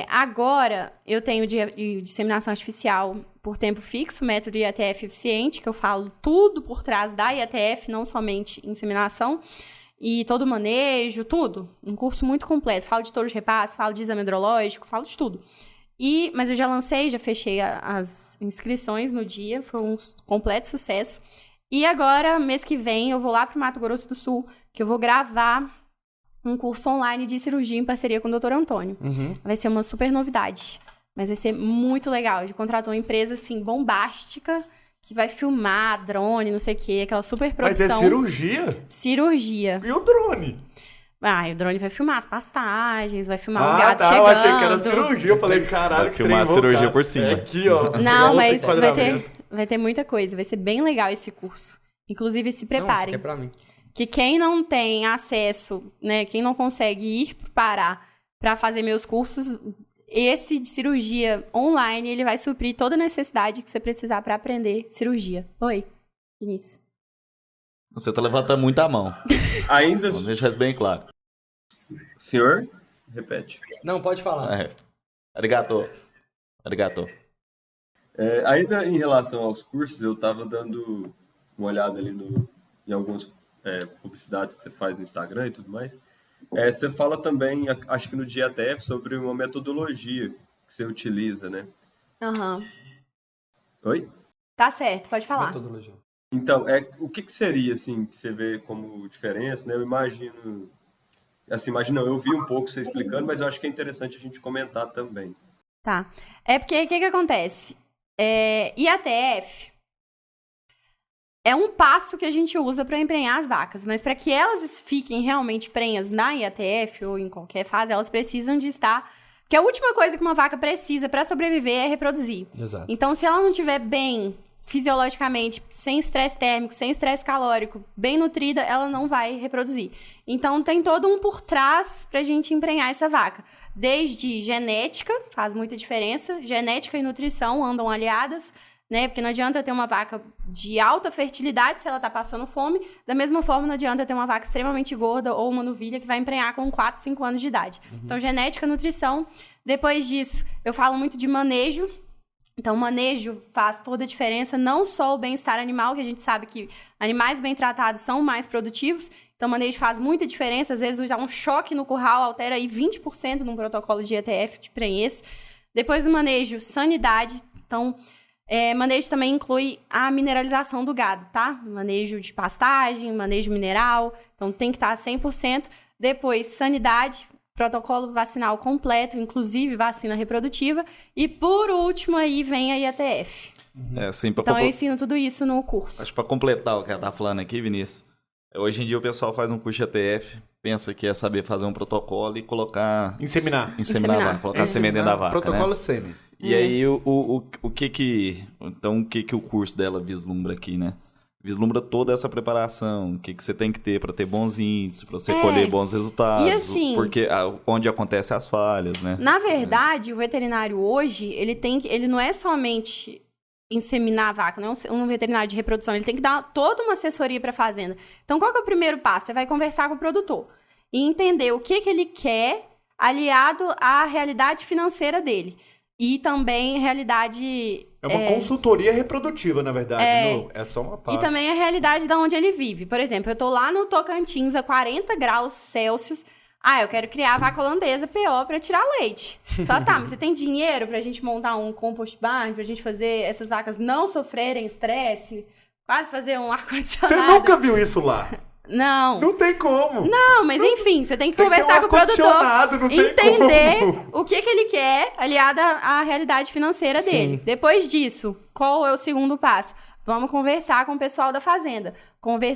agora eu tenho de disseminação artificial por tempo fixo, método IATF eficiente, que eu falo tudo por trás da IATF, não somente inseminação, e todo o manejo, tudo. Um curso muito completo. Falo de touro de repasse, falo de exame hidrológico, falo de tudo. Mas eu já fechei as inscrições no dia, foi um completo sucesso. E agora, mês que vem, eu vou lá para o Mato Grosso do Sul, que eu vou gravar um curso online de cirurgia em parceria com o Dr. Antônio. Vai ser uma super novidade, mas vai ser muito legal. A gente contratou uma empresa, assim, bombástica, que vai filmar drone, não sei o quê, aquela super produção. Mas é cirurgia? Cirurgia. E o drone? O drone vai filmar as pastagens, vai filmar um gado chegando. Eu achei que era cirurgia. Eu falei, caralho, vai filmar a cirurgia por cima. Aqui, ó. Não, mas vai ter muita coisa. Vai ser bem legal esse curso. Inclusive, se preparem. Não, isso aqui é pra mim. Que quem não tem acesso, né, quem não consegue ir pro Pará para fazer meus cursos, esse de cirurgia online, ele vai suprir toda a necessidade que você precisar para aprender cirurgia. Oi, Vinícius. Você tá levantando muito a mão. Ainda... Vamos deixar isso bem claro. Senhor, repete. Não, pode falar. Arigato. Ainda em relação aos cursos, eu tava dando uma olhada ali em algumas publicidades que você faz no Instagram e tudo mais. Você fala também, acho que no DIATF, sobre uma metodologia que você utiliza, né? Oi? Tá certo, pode falar. Metodologia. Então, o que seria, assim, que você vê como diferença, né? Eu imagino... Assim, eu vi um pouco você explicando, mas eu acho que é interessante a gente comentar também. Tá. Porque, o que acontece? IATF é um passo que a gente usa para emprenhar as vacas, mas para que elas fiquem realmente prenhas na IATF ou em qualquer fase, elas precisam de estar... Porque a última coisa que uma vaca precisa para sobreviver é reproduzir. Exato. Então, se ela não estiver bem fisiologicamente, sem estresse térmico, sem estresse calórico, bem nutrida, ela não vai reproduzir. Então, tem todo um por trás pra gente emprenhar essa vaca. Desde genética, faz muita diferença, genética e nutrição andam aliadas, né? Porque não adianta ter uma vaca de alta fertilidade se ela tá passando fome, da mesma forma não adianta ter uma vaca extremamente gorda ou uma novilha que vai emprenhar com 4, 5 anos de idade. Então, genética, nutrição. Depois disso, eu falo muito de manejo. Então, o manejo faz toda a diferença, não só o bem-estar animal, que a gente sabe que animais bem tratados são mais produtivos. Então, o manejo faz muita diferença. Às vezes, usar um choque no curral altera aí 20% num protocolo de IATF de prenhez. Depois do manejo, sanidade. Então, manejo também inclui a mineralização do gado, tá? Manejo de pastagem, manejo mineral. Então, tem que estar 100%. Depois, sanidade. Protocolo vacinal completo, inclusive vacina reprodutiva. E, por último, aí vem a IATF. Então, eu ensino tudo isso no curso. Acho que para completar o que ela tá falando aqui, Vinícius, hoje em dia o pessoal faz um curso de IATF, pensa que é saber fazer um protocolo e colocar... Inseminar a vaca, colocar semente dentro da vaca, protocolo né? sêmen. E aí, Então, o que o curso dela vislumbra aqui, né? Vislumbra toda essa preparação, o que você tem que ter para ter bons índices, para você colher bons resultados, e assim, porque onde acontecem as falhas, né? Na verdade, o veterinário hoje, ele não é somente inseminar a vaca, não é um veterinário de reprodução, ele tem que dar toda uma assessoria para a fazenda. Então, qual que é o primeiro passo? Você vai conversar com o produtor e entender o que ele quer aliado à realidade financeira dele. E também realidade... É uma consultoria reprodutiva, na verdade. É só uma parte. E também a realidade de onde ele vive. Por exemplo, eu tô lá no Tocantins a 40 graus Celsius. Eu quero criar a vaca holandesa PO pra tirar leite. Só mas você tem dinheiro pra gente montar um compost barn, pra gente fazer essas vacas não sofrerem estresse? Quase fazer um ar-condicionado. Você nunca viu isso lá? Não. Não tem como. Não, mas enfim, você tem que conversar com o produtor, entender o que ele quer, aliado à realidade financeira dele. Depois disso, qual é o segundo passo? Vamos conversar com o pessoal da fazenda.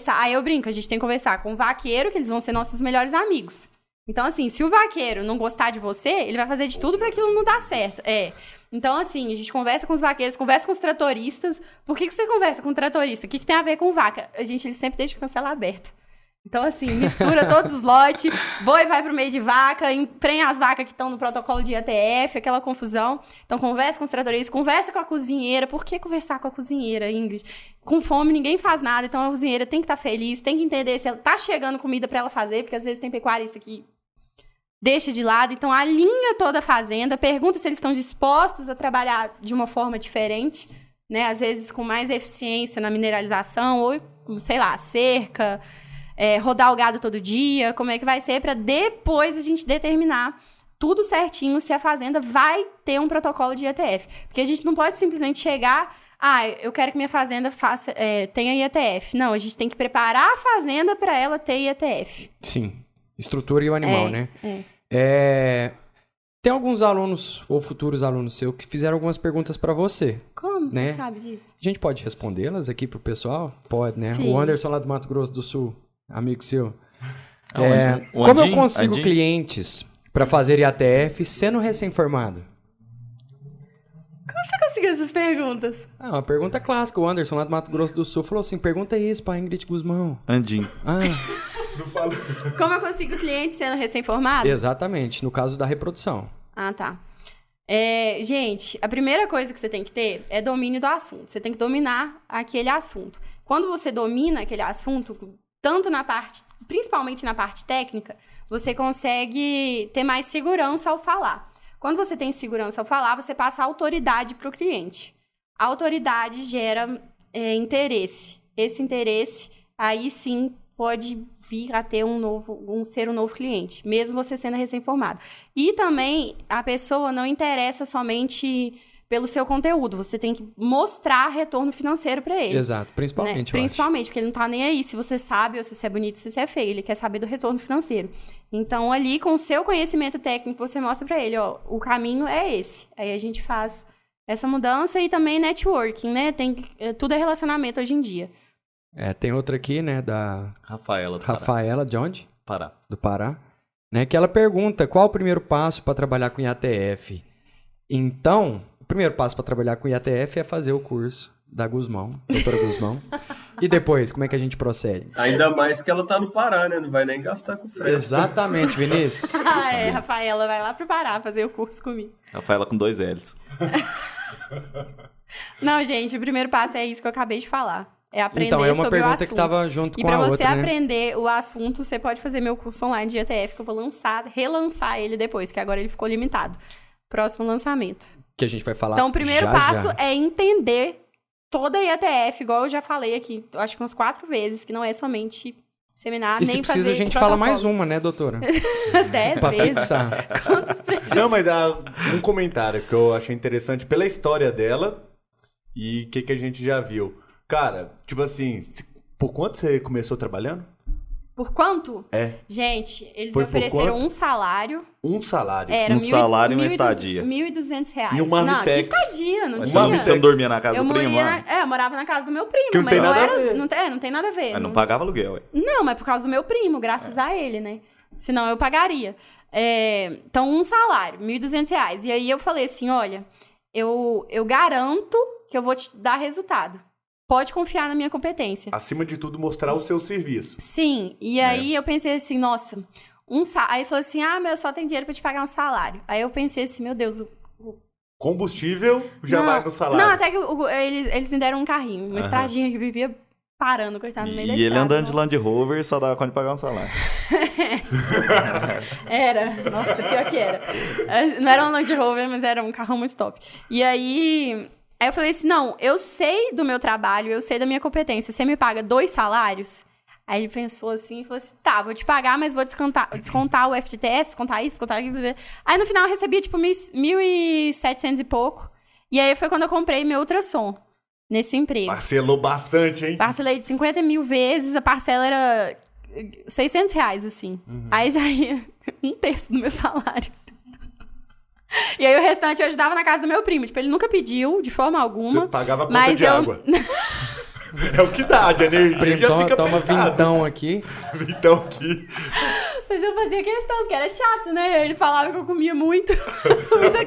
Aí eu brinco, a gente tem que conversar com o vaqueiro, que eles vão ser nossos melhores amigos. Então, assim, se o vaqueiro não gostar de você, ele vai fazer de tudo para aquilo não dar certo. Então, assim, a gente conversa com os vaqueiros, conversa com os tratoristas. Por que você conversa com o tratorista? O que tem a ver com vaca? Eles sempre deixam cancela aberta. Então, assim, mistura todos os lotes, boi vai pro meio de vaca, emprenha as vacas que estão no protocolo de IATF, aquela confusão. Então, conversa com os tratoristas, conversa com a cozinheira. Por que conversar com a cozinheira, Ingrid? Com fome, ninguém faz nada, então a cozinheira tem que estar feliz, tem que entender se ela tá chegando comida pra ela fazer, porque às vezes tem pecuarista que deixa de lado. Então, alinha toda a fazenda, pergunta se eles estão dispostos a trabalhar de uma forma diferente, né? Às vezes com mais eficiência na mineralização, ou, sei lá, cerca... rodar o gado todo dia, como é que vai ser, para depois a gente determinar tudo certinho se a fazenda vai ter um protocolo de IATF. Porque a gente não pode simplesmente chegar, eu quero que minha fazenda tenha IATF. Não, a gente tem que preparar a fazenda para ela ter IATF. Sim, estrutura e o animal, né? Tem alguns alunos, ou futuros alunos seus, que fizeram algumas perguntas para você. Como né? você sabe disso? A gente pode respondê-las aqui pro pessoal? Pode, né? Sim. O Anderson lá do Mato Grosso do Sul, amigo seu. Como eu consigo clientes para fazer IATF sendo recém-formado? Como você conseguiu essas perguntas? Uma pergunta clássica. O Anderson lá do Mato Grosso do Sul falou assim, pergunta isso pra Ingrid Guzmão. Andinho. Como eu consigo cliente sendo recém-formado? Exatamente, no caso da reprodução. Tá. Gente, a primeira coisa que você tem que ter é domínio do assunto. Você tem que dominar aquele assunto. Quando você domina aquele assunto, tanto principalmente na parte técnica, você consegue ter mais segurança ao falar. Quando você tem segurança ao falar, você passa autoridade para o cliente. A autoridade gera interesse. Esse interesse, aí sim, pode vir a ter ser um novo cliente, mesmo você sendo recém-formado. E também, a pessoa não interessa somente pelo seu conteúdo. Você tem que mostrar retorno financeiro para ele. Exato, principalmente, né? Principalmente, porque ele não tá nem aí se você sabe, ou se você é bonito, se você é feio. Ele quer saber do retorno financeiro. Então, ali, com o seu conhecimento técnico, você mostra para ele, o caminho é esse. Aí a gente faz essa mudança e também networking, né? Tudo é relacionamento hoje em dia. Tem outra aqui, né, da... Rafaela, de onde? Pará. Do Pará. Né, que ela pergunta, qual o primeiro passo para trabalhar com IATF? Então, o primeiro passo para trabalhar com IATF é fazer o curso da Guzmão, doutora Guzmão. E depois, como é que a gente procede? Ainda mais que ela tá no Pará, né? Não vai nem gastar com frete. Exatamente, Vinícius. Rafaela vai lá pro Pará fazer o curso comigo. Rafaela com 2 L's. Não, gente, o primeiro passo é isso que eu acabei de falar. É aprender então, é uma sobre pergunta o assunto. Que estava junto com a outra, E para você aprender o assunto, você pode fazer meu curso online de IATF, que eu vou relançar ele depois, que agora ele ficou limitado. Próximo lançamento. Que a gente vai falar. Então, o primeiro passo é entender toda a IATF, igual eu já falei aqui, eu acho que umas 4 vezes, que não é somente seminar, nem fazer se precisa, a gente protocolo. fala mais uma, né, doutora? 10 pra vezes. fixar. Quantos precisa? Não, mas um comentário que eu achei interessante pela história dela e o que a gente já viu. Cara, tipo assim, por quanto você começou trabalhando? Por quanto? Gente, eles me ofereceram um salário. Um salário? Era salário e uma estadia. R$1.200. E uma marmitex. Não, que estadia, não tinha. tinha. Você não dormia na casa do primo? Eu morava na casa do meu primo. Que não tem nada a ver. Não tem nada a ver. Mas não pagava aluguel, ué. Não, mas por causa do meu primo, graças a ele, né? Senão eu pagaria. Então, um salário, R$1.200. E aí eu falei assim, olha, eu garanto que eu vou te dar resultado. Pode confiar na minha competência. Acima de tudo, mostrar o seu serviço. Sim. E aí eu pensei assim, nossa, Aí ele falou assim, mas eu só tenho dinheiro pra te pagar um salário. Aí eu pensei assim, meu Deus, combustível já vai no salário. Não, até que eles me deram um carrinho, uma estradinha que vivia parando, coitado, no meio da estrada. E ele andando de Land Rover só dava conta de pagar um salário. Era. Nossa, pior que era. Não era um Land Rover, mas era um carro muito top. E aí eu falei assim, não, eu sei do meu trabalho, eu sei da minha competência. Você me paga 2 salários? Aí ele pensou assim e falou assim, tá, vou te pagar, mas vou descontar o FGTS, descontar isso, descontar aquilo. Aí no final eu recebia tipo 1.700 e pouco. E aí foi quando eu comprei meu ultrassom nesse emprego. Parcelou bastante, hein? Parcelei de 50 mil vezes, a parcela era R$600, assim. Aí já ia 1/3 do meu salário. E aí o restante eu ajudava na casa do meu primo. Tipo, ele nunca pediu, de forma alguma. Você pagava a conta de água. É o que dá, de energia primo, já fica toma pegado. vintão aqui. Vintão aqui. Mas eu fazia questão, porque era chato, né? Ele falava que eu comia muita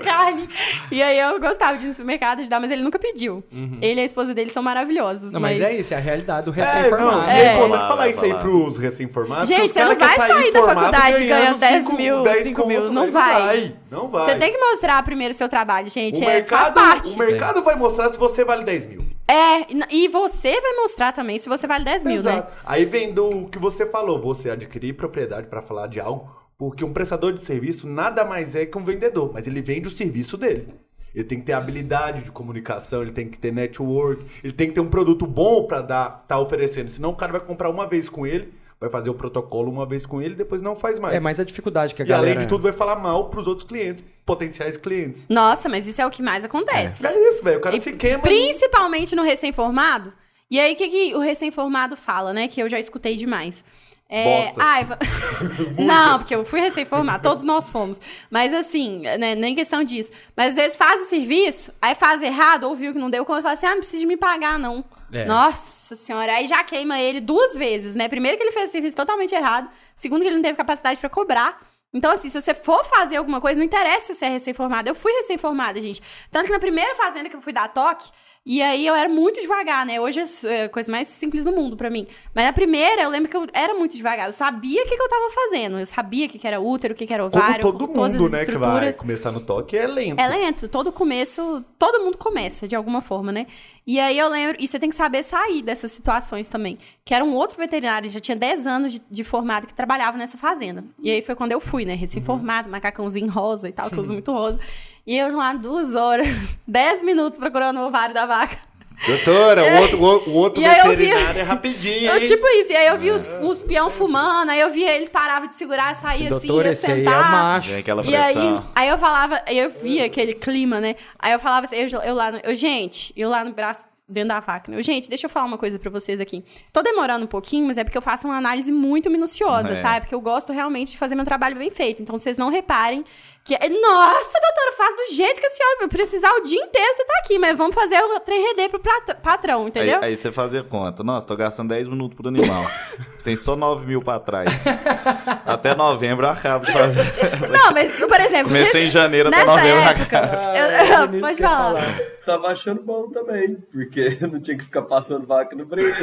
carne. E aí eu gostava de ir no supermercado ajudar, mas ele nunca pediu. Ele e a esposa dele são maravilhosos. Não, mas é isso, é a realidade do recém-formado. É importante falar isso aí pros recém-formados. Gente, você não vai sair da faculdade ganhando 10 mil, 5 mil. Não vai. Não vai. Você tem que mostrar primeiro o seu trabalho, gente. Faz parte. O mercado vai mostrar se você vale 10 mil. E você vai mostrar também se você vale 10 mil, né? Aí vem do que você falou, você adquirir propriedade para falar de algo, porque um prestador de serviço nada mais é que um vendedor, mas ele vende o serviço dele. Ele tem que ter habilidade de comunicação, ele tem que ter network, ele tem que ter um produto bom para tá oferecendo, senão o cara vai comprar uma vez com ele, vai fazer o protocolo uma vez com ele e depois não faz mais. É mais a dificuldade que a e galera... além de tudo vai falar mal pros outros clientes, potenciais clientes. Nossa, mas isso é o que mais acontece. É isso, velho, o cara se queima. Principalmente no recém-formado. E aí, o que o recém-formado fala, né? Que eu já escutei demais. Bosta. Não, porque eu fui recém-formado, todos nós fomos. Mas assim, né, nem questão disso. Mas às vezes faz o serviço, aí faz errado, ou viu que não deu, quando fala assim, não precisa de me pagar, não. Nossa senhora, aí já queima ele 2 vezes, né? Primeiro que ele fez o serviço totalmente errado, segundo que ele não teve capacidade pra cobrar. Então, assim, se você for fazer alguma coisa, não interessa se você é recém-formado. Eu fui recém-formada, gente. Tanto que na primeira fazenda que eu fui dar toque, e aí eu era muito devagar, né? Hoje é a coisa mais simples do mundo pra mim. Mas na primeira, eu lembro que eu era muito devagar. Eu sabia o que eu tava fazendo. Eu sabia o que era útero, o que era ovário. Como todo todas mundo, as né, que vai começar no toque é lento. É lento. Todo começo, todo mundo começa, de alguma forma, né? E aí eu lembro... E você tem que saber sair dessas situações também. Que era um outro veterinário, já tinha 10 anos de formado, que trabalhava nessa fazenda. E aí foi quando eu fui, né? Recém-formado, macacãozinho rosa e tal, que eu uso muito rosa. E eu lá 2 horas, 10 minutos procurando o ovário da vaca. Doutora, o outro veterinário é rapidinho, hein? Tipo isso, e aí eu vi os peão fumando, aí eu vi eles paravam de segurar, saía assim, doutor, ia esse aí sentar. é macho. Vem aquela E pressão. aí eu falava, eu via aquele clima, né? Aí eu falava assim, eu lá no braço, dentro da vaca, né? Gente, deixa eu falar uma coisa pra vocês aqui. Tô demorando um pouquinho, mas é porque eu faço uma análise muito minuciosa, tá? É porque eu gosto realmente de fazer meu trabalho bem feito. Então, vocês não reparem que... Nossa, doutora, faz do jeito que a senhora precisar o dia inteiro, você tá aqui. Mas vamos fazer o trem render pro patrão, entendeu? Aí você fazia conta. Nossa, tô gastando 10 minutos por animal. Tem só 9 mil pra trás. Até novembro eu acabo de fazer. Não, mas, por exemplo... Comecei em janeiro, até nessa novembro época, pode falar. Tava achando bom também, porque eu não tinha que ficar passando vaca no breio.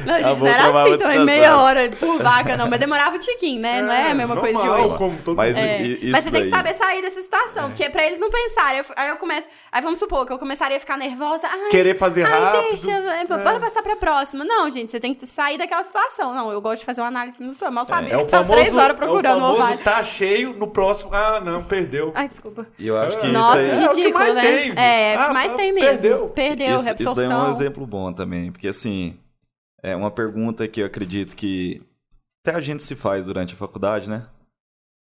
Não, gente, não era assim também, meia hora por vaca, não. Mas demorava um tiquinho, né? Não é a mesma coisa de hoje. Mas você tem que saber sair dessa situação, porque pra eles não pensarem. Aí eu começo... Aí vamos supor que eu começaria a ficar nervosa. Querer fazer rápido. Deixa, bora passar pra próxima. Não, gente, você tem que sair daquela situação. Não, eu gosto de fazer uma análise minuciosa. Mal sabia que tá 3 horas procurando o ovário. Tá cheio, no próximo... não, perdeu. Ai, desculpa. E eu acho que Nossa, isso aí... ridículo, né? O que mais tem mesmo. Perdeu, reabsorção. Isso daí é um exemplo bom também, porque assim, é uma pergunta que eu acredito que até a gente se faz durante a faculdade, né?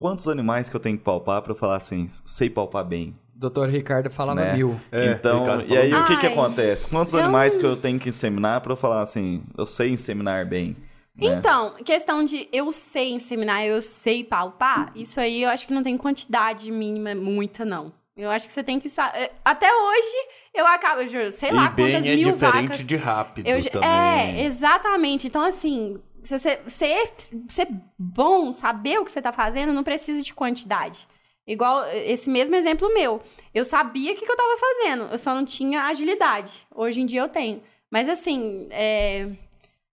Quantos animais que eu tenho que palpar pra eu falar assim, sei palpar bem? Doutor Ricardo falava né? 1000. Então, e aí o que acontece? Quantos animais que eu tenho que inseminar pra eu falar assim, eu sei inseminar bem? Né? Então, questão de eu sei inseminar, eu sei palpar, isso aí eu acho que não tem quantidade mínima muita, não. Eu acho que você tem que saber. Até hoje, eu acabo, eu juro, sei lá quantas mil vacas. É diferente de rápido também. Exatamente. Então, assim, se você ser bom, saber o que você tá fazendo, não precisa de quantidade. Igual esse mesmo exemplo meu. Eu sabia o que eu tava fazendo, eu só não tinha agilidade. Hoje em dia eu tenho. Mas, assim,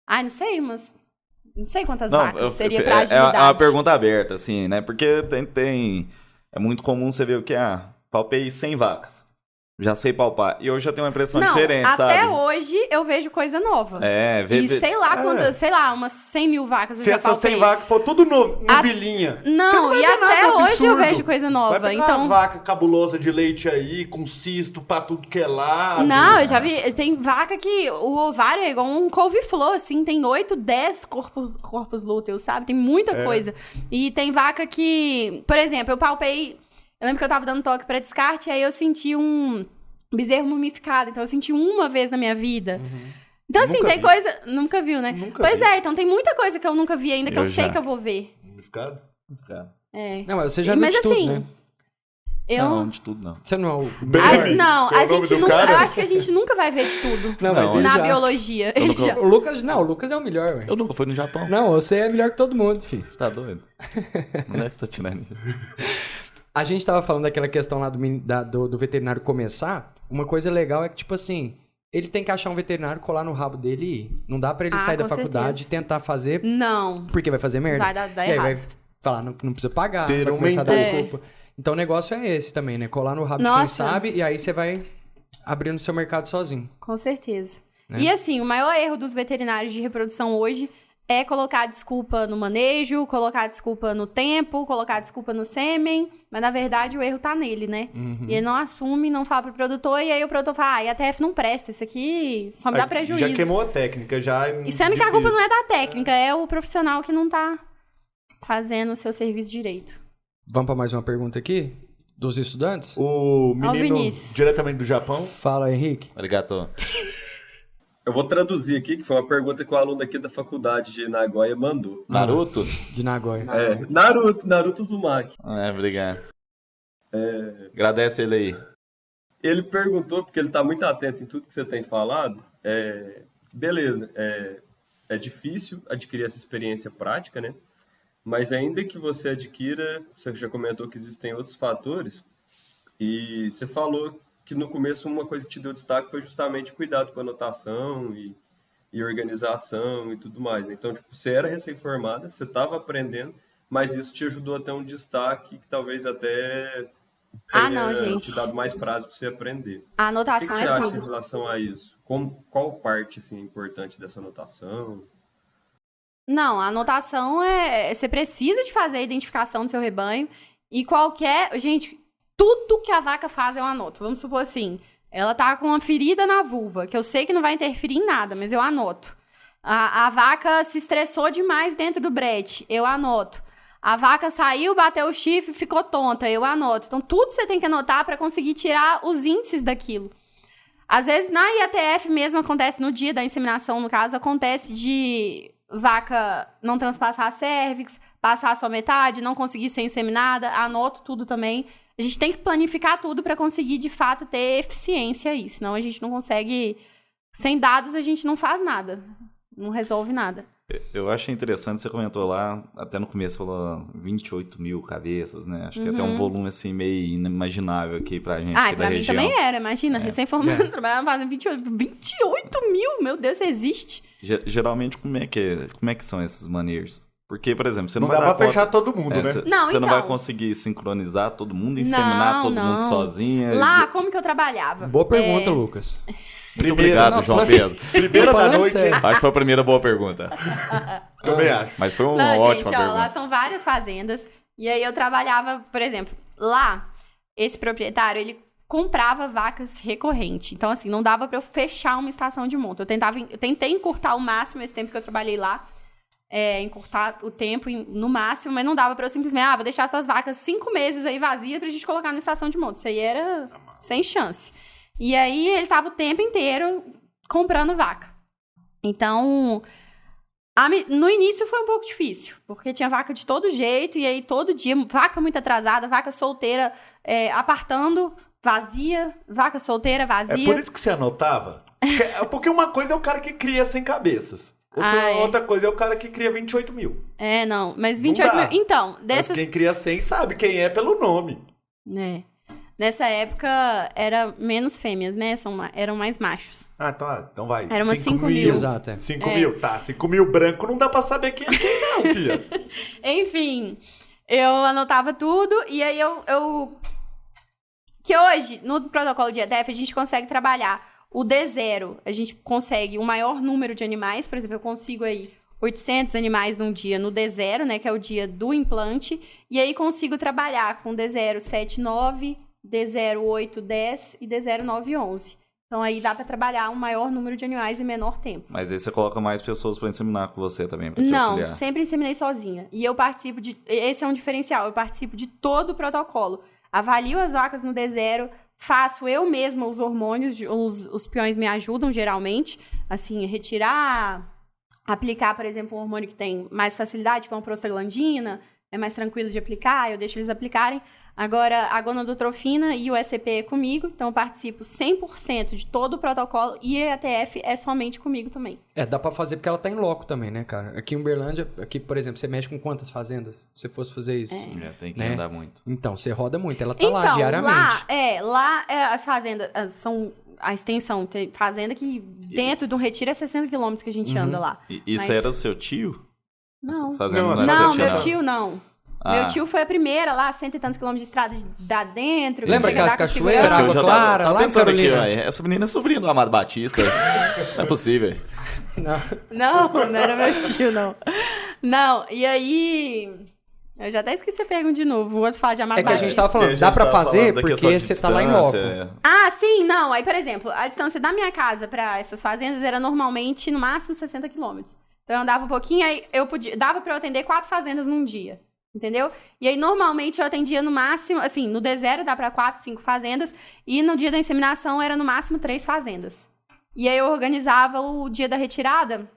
não sei, mas... Não sei quantas vacas seria pra agilidade. É uma pergunta aberta, assim, né? Porque tem... É muito comum você ver o que palpei 100 vacas. Já sei palpar. E hoje já tenho uma impressão diferente, sabe? Até hoje eu vejo coisa nova. Sei lá quantas, sei lá, umas 100 mil vacas eu já palpei. Se essas 100 vacas for tudo novilhinha. Não, e até hoje eu vejo coisa nova. Vai pegar umas vacas cabulosas de leite aí, com cisto pra tudo que é lado. Não, eu já vi, tem vaca que o ovário é igual um couve-flor, assim, tem 8, 10 corpos lúteos, sabe? Tem muita coisa. E tem vaca que, por exemplo, eu palpei... Eu lembro que eu tava dando toque pra descarte, aí eu senti um bezerro mumificado. Então, eu senti uma vez na minha vida. Então, assim, tem coisa... Nunca viu, né? Pois é, então tem muita coisa que eu nunca vi ainda, que eu sei que eu vou ver. Mumificado? Não, mas você já viu de tudo, né? Não, de tudo não. Você não é o Bem, Não, que é o a nome gente do nunca. cara? Eu acho que a gente nunca vai ver de tudo. Não, mas Não, ele na já... biologia. Ele nunca- já- O Lucas é o melhor, velho. Eu nunca fui no Japão. Não, você é melhor que todo mundo, filho. Você tá doido? Não é que você tá tirando isso. A gente tava falando daquela questão lá do veterinário começar. Uma coisa legal é que, tipo assim, ele tem que achar um veterinário, colar no rabo dele e ir. Não dá pra ele sair da com faculdade certeza. e tentar fazer, Não. porque vai fazer merda. Vai dar e aí errado. vai falar, não precisa pagar, Ter vai um começar a dar mentor. desculpa. Então o negócio é esse também, né? Colar no rabo de quem Nossa. sabe e aí você vai abrindo seu mercado sozinho. Com certeza. Né? E assim, o maior erro dos veterinários de reprodução hoje é colocar desculpa no manejo, colocar desculpa no tempo, colocar desculpa no sêmen, mas na verdade o erro tá nele, né? Uhum. E ele não assume, não fala pro produtor, e aí o produtor fala, e a TF não presta, isso aqui só me dá prejuízo. Já queimou a técnica, já. E sendo que a culpa não é da técnica, é o profissional que não tá fazendo o seu serviço direito. Vamos pra mais uma pergunta aqui? Dos estudantes? O Ó, menino Vinícius. diretamente do Japão. Fala, Henrique. Arigato. Eu vou traduzir aqui, que foi uma pergunta que o aluno aqui da faculdade de Nagoya mandou. Naruto? De Nagoya. Naruto Uzumaki. Obrigado. Agradece ele aí. Ele perguntou, porque ele está muito atento em tudo que você tem falado. Beleza, é difícil adquirir essa experiência prática, né? Mas ainda que você adquira, você já comentou que existem outros fatores, e você falou que no começo uma coisa que te deu destaque foi justamente cuidado com a anotação e organização e tudo mais. Então, tipo, você era recém-formada, você estava aprendendo, mas isso te ajudou a ter um destaque que talvez até não, gente. te dado mais prazo para você aprender. A O que anotação você é acha em tudo. relação a isso? Qual parte assim, importante dessa anotação? Não, a anotação você precisa de fazer a identificação do seu rebanho e qualquer... Gente, tudo que a vaca faz eu anoto. Vamos supor assim, ela tá com uma ferida na vulva, que eu sei que não vai interferir em nada, mas eu anoto. A vaca se estressou demais dentro do brete, eu anoto. A vaca saiu, bateu o chifre, ficou tonta, eu anoto. Então, tudo você tem que anotar para conseguir tirar os índices daquilo. Às vezes, na IATF mesmo acontece, no dia da inseminação, no caso, acontece de vaca não transpassar a cérvix, passar só metade, não conseguir ser inseminada, anoto tudo também. A gente tem que planificar tudo para conseguir, de fato, ter eficiência aí. Senão a gente não consegue... Sem dados, a gente não faz nada. Não resolve nada. Eu achei interessante, você comentou lá, até no começo falou 28 mil cabeças, né? Acho que é até um volume assim meio inimaginável aqui pra gente aqui Pra da mim região. também era, imagina, recém-formado, trabalhando fazendo 28 mil, meu Deus, isso existe? Geralmente, como é que são esses manejos? Porque, por exemplo, você Não não, vai dá dar pra conta... fechar todo mundo, né? Não, Você não vai então. conseguir sincronizar todo mundo, inseminar todo mundo sozinha. Lá, como que eu trabalhava? Boa pergunta, Lucas. Muito obrigado, não, João falando- Pedro. Primeira da Falando noite, sério. Acho que foi a primeira boa pergunta. também acho. Mas foi uma Não, ótima gente, ó, lá pergunta. são várias fazendas. E aí eu trabalhava, por exemplo, lá, esse proprietário, ele comprava vacas recorrente. Então, assim, não dava pra eu fechar uma estação de monta. Eu tentei encurtar ao máximo esse tempo que eu trabalhei lá. Encurtar o tempo no máximo, mas não dava pra eu simplesmente, vou deixar suas vacas 5 meses aí vazias pra gente colocar na estação de monta. Isso aí era sem chance. E aí ele tava o tempo inteiro comprando vaca. Então, no início foi um pouco difícil, porque tinha vaca de todo jeito, e aí todo dia, vaca muito atrasada, vaca solteira apartando, vazia, vaca solteira, vazia. É por isso que você anotava? Porque uma coisa é o cara que cria 100 cabeças. Outra coisa é o cara que cria 28 mil. Não, mas Não 28 dá. mil. Então, Mas dessas. quem cria 100 sabe quem é pelo nome. Nessa época era menos fêmeas, né? Eram mais machos. Então vai. Era umas 5 mil. mil. Exato, 5 mil, tá. 5 mil branco não dá pra saber quem é quem não, filha. Enfim, eu anotava tudo e aí que hoje, no protocolo de IATF, a gente consegue trabalhar o D0. A gente consegue o maior número de animais. Por exemplo, eu consigo aí 800 animais num dia no D0, né? Que é o dia do implante. E aí consigo trabalhar com D0 7, 9, D0 8, 10 e D0 9, 11. Então aí dá pra trabalhar um maior número de animais em menor tempo. Mas aí você coloca mais pessoas pra inseminar com você também, pra te Não, auxiliar. sempre inseminei sozinha. E eu participo esse é um diferencial, eu participo de todo o protocolo. Avalio as vacas no D0, faço eu mesma os hormônios, os peões me ajudam geralmente, assim, retirar, aplicar, por exemplo, um hormônio que tem mais facilidade, tipo uma prostaglandina, é mais tranquilo de aplicar, eu deixo eles aplicarem. Agora, a gonadotrofina e o SCP é comigo, então eu participo 100% de todo o protocolo e a ETF é somente comigo também. Dá pra fazer porque ela tá em loco também, né, cara? Aqui em Uberlândia, aqui, por exemplo, você mexe com quantas fazendas? Se você fosse fazer isso. Tem que né? andar muito. Então, você roda muito. Ela tá lá diariamente. Lá as fazendas são a extensão. Tem fazenda que dentro de um retiro é 60 quilômetros que a gente anda lá. E isso Mas- era seu tio? Não. Essa fazenda Não, era do seu Não, meu não? tio não. Meu tio foi a primeira lá, 100 e tantos quilômetros de estrada da dentro. Lembra chega a aquelas dar com cachoeiras, segurança. água Eu já clara, tava lá em pensando aqui, Carolina. ué, essa menina é sobrinha do Amado Batista. Não é possível. Não era meu tio, não. Não, e aí... Eu já até esqueci a pergunta de novo. O outro fala de Amado É que a Batista. gente tava falando, dá pra fazer porque você tá lá em loco. Ah, sim, não. Aí, por exemplo, a distância da minha casa pra essas fazendas era normalmente no máximo 60 quilômetros. Então eu andava um pouquinho, aí dava pra eu atender 4 fazendas num dia. Entendeu? E aí, normalmente, eu atendia no máximo, assim, no D0 dá pra 4, 5 fazendas, e no dia da inseminação era no máximo 3 fazendas. E aí eu organizava o dia da retirada.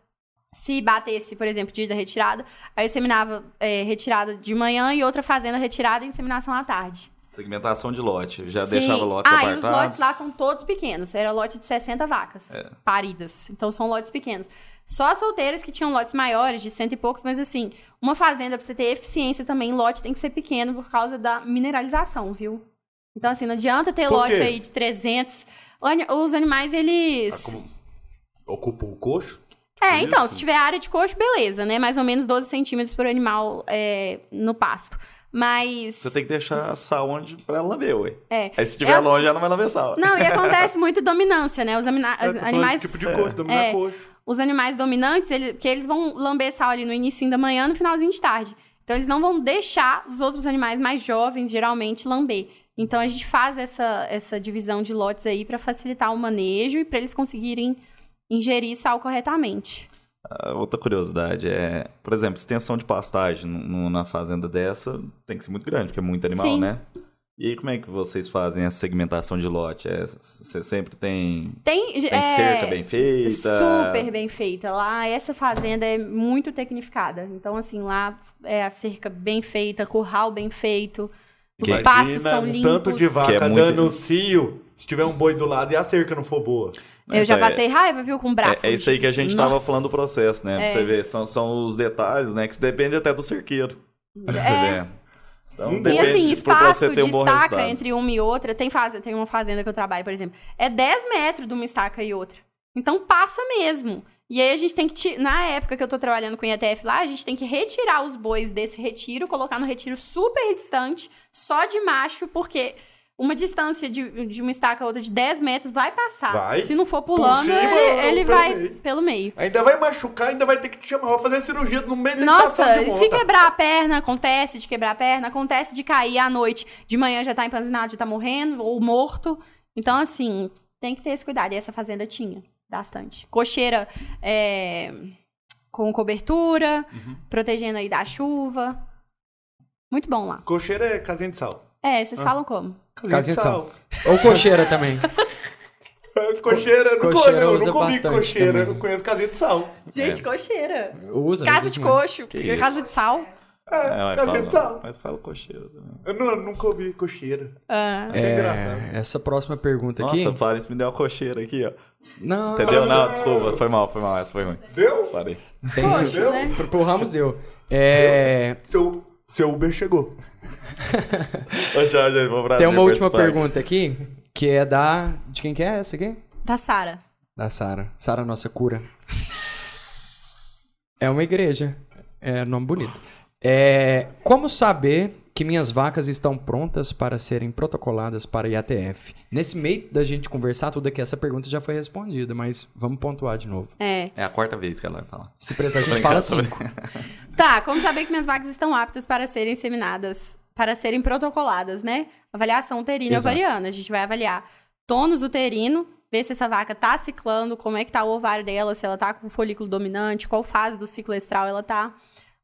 Se batesse, por exemplo, o dia da retirada, aí eu inseminava retirada de manhã e outra fazenda retirada e inseminação à tarde. Segmentação de lote. Já Sim. deixava lotes e apartados. os lotes lá são todos pequenos. Era lote de 60 vacas paridas. Então, são lotes pequenos. Só as solteiras que tinham lotes maiores, de 100 e poucos, mas assim, uma fazenda, pra você ter eficiência também, lote tem que ser pequeno por causa da mineralização, viu? Então, assim, não adianta ter Por lote quê? aí de 300. Os animais, eles... Ocupa o coxo? Então, se tiver área de coxo, beleza, né? Mais ou menos 12 centímetros por animal no pasto. Mas... Você tem que deixar a sal onde pra ela lamber, ué. Aí se estiver É- longe, ela não vai lamber sal. Não, e acontece muito dominância, né? Os animais... Tipo de coxo, dominar coxo. Os animais dominantes, que eles vão lamber sal ali no início da manhã, no finalzinho de tarde. Então, eles não vão deixar os outros animais mais jovens, geralmente, lamber. Então, a gente faz essa divisão de lotes aí para facilitar o manejo e para eles conseguirem ingerir sal corretamente. Outra curiosidade é, por exemplo, extensão de pastagem na fazenda dessa tem que ser muito grande, porque é muito animal, Sim. né? E aí, como é que vocês fazem essa segmentação de lote? Você sempre tem cerca bem feita? Super bem feita. Lá, essa fazenda é muito tecnificada. Então, assim, lá é a cerca bem feita, curral bem feito. Os Imagina pastos são um limpos. tanto de vaca Que é muito- dando cio, se tiver um boi do lado e a cerca não for boa. Eu já Então, passei raiva, viu, com brafo. É isso aí que a gente tava Nossa. falando do processo, né? Pra você ver, são os detalhes, né? Que isso depende até do cerqueiro. Pra você ver. Então, E depende assim, de- pra você espaço ter de um bom estaca resultado. entre uma e outra, tem uma fazenda que eu trabalho, por exemplo, é 10 metros de uma estaca e outra. Então passa mesmo. E aí a gente tem que, na época que eu tô trabalhando com IETF lá, a gente tem que retirar os bois desse retiro, colocar no retiro super distante, só de macho, porque uma distância de uma estaca a outra de 10 metros vai passar. Vai? Se não for pulando, Por cima ele ou pelo vai meio? pelo meio. Ainda vai machucar, ainda vai ter que te chamar, vai fazer cirurgia no meio da Nossa, estação de se monta. quebrar a perna, acontece de quebrar a perna, acontece de cair à noite, de manhã já tá empanzinado, já tá morrendo ou morto. Então, assim, tem que ter esse cuidado. E essa fazenda tinha bastante. Cocheira com cobertura, protegendo aí da chuva. Muito bom lá. Cocheira é casinha de sal. Vocês falam como? Casinha de sal. Ou cocheira também. Cocheira, eu Cocheira não usa comi bastante cocheira, também. eu não conheço casinha de sal. Gente, cocheira. Usa. Casa usa de demais. coxo, isso? casa de sal. Casinha de sal. Mas fala cocheiro também. Eu nunca ouvi cocheira. Ah. Achei engraçado. Essa próxima pergunta aqui... Nossa, Fares me deu uma cocheira aqui, ó. Não, Entendeu? Não, desculpa. Foi mal, essa foi ruim. Deu? Parei. tem... Deu? né? Pro Ramos deu. Seu Uber chegou. Ô, tchau, gente. Vou pra Tem uma ver última participar. pergunta aqui, que é de quem que é essa aqui? Da Sara. Da Sara. Sara, nossa cura. É uma igreja. É nome bonito. Como saber que minhas vacas estão prontas para serem protocoladas para IATF? Nesse meio da gente conversar tudo aqui, essa pergunta já foi respondida, mas vamos pontuar de novo. É a quarta vez que ela vai falar. Se precisar, a gente fala 5. Tá, como saber que minhas vacas estão aptas para serem inseminadas, para serem protocoladas, né? Avaliação uterina e Exato. ovariana. A gente vai avaliar tônus uterino, ver se essa vaca tá ciclando, como é que tá o ovário dela, se ela tá com folículo dominante, qual fase do ciclo estral ela tá,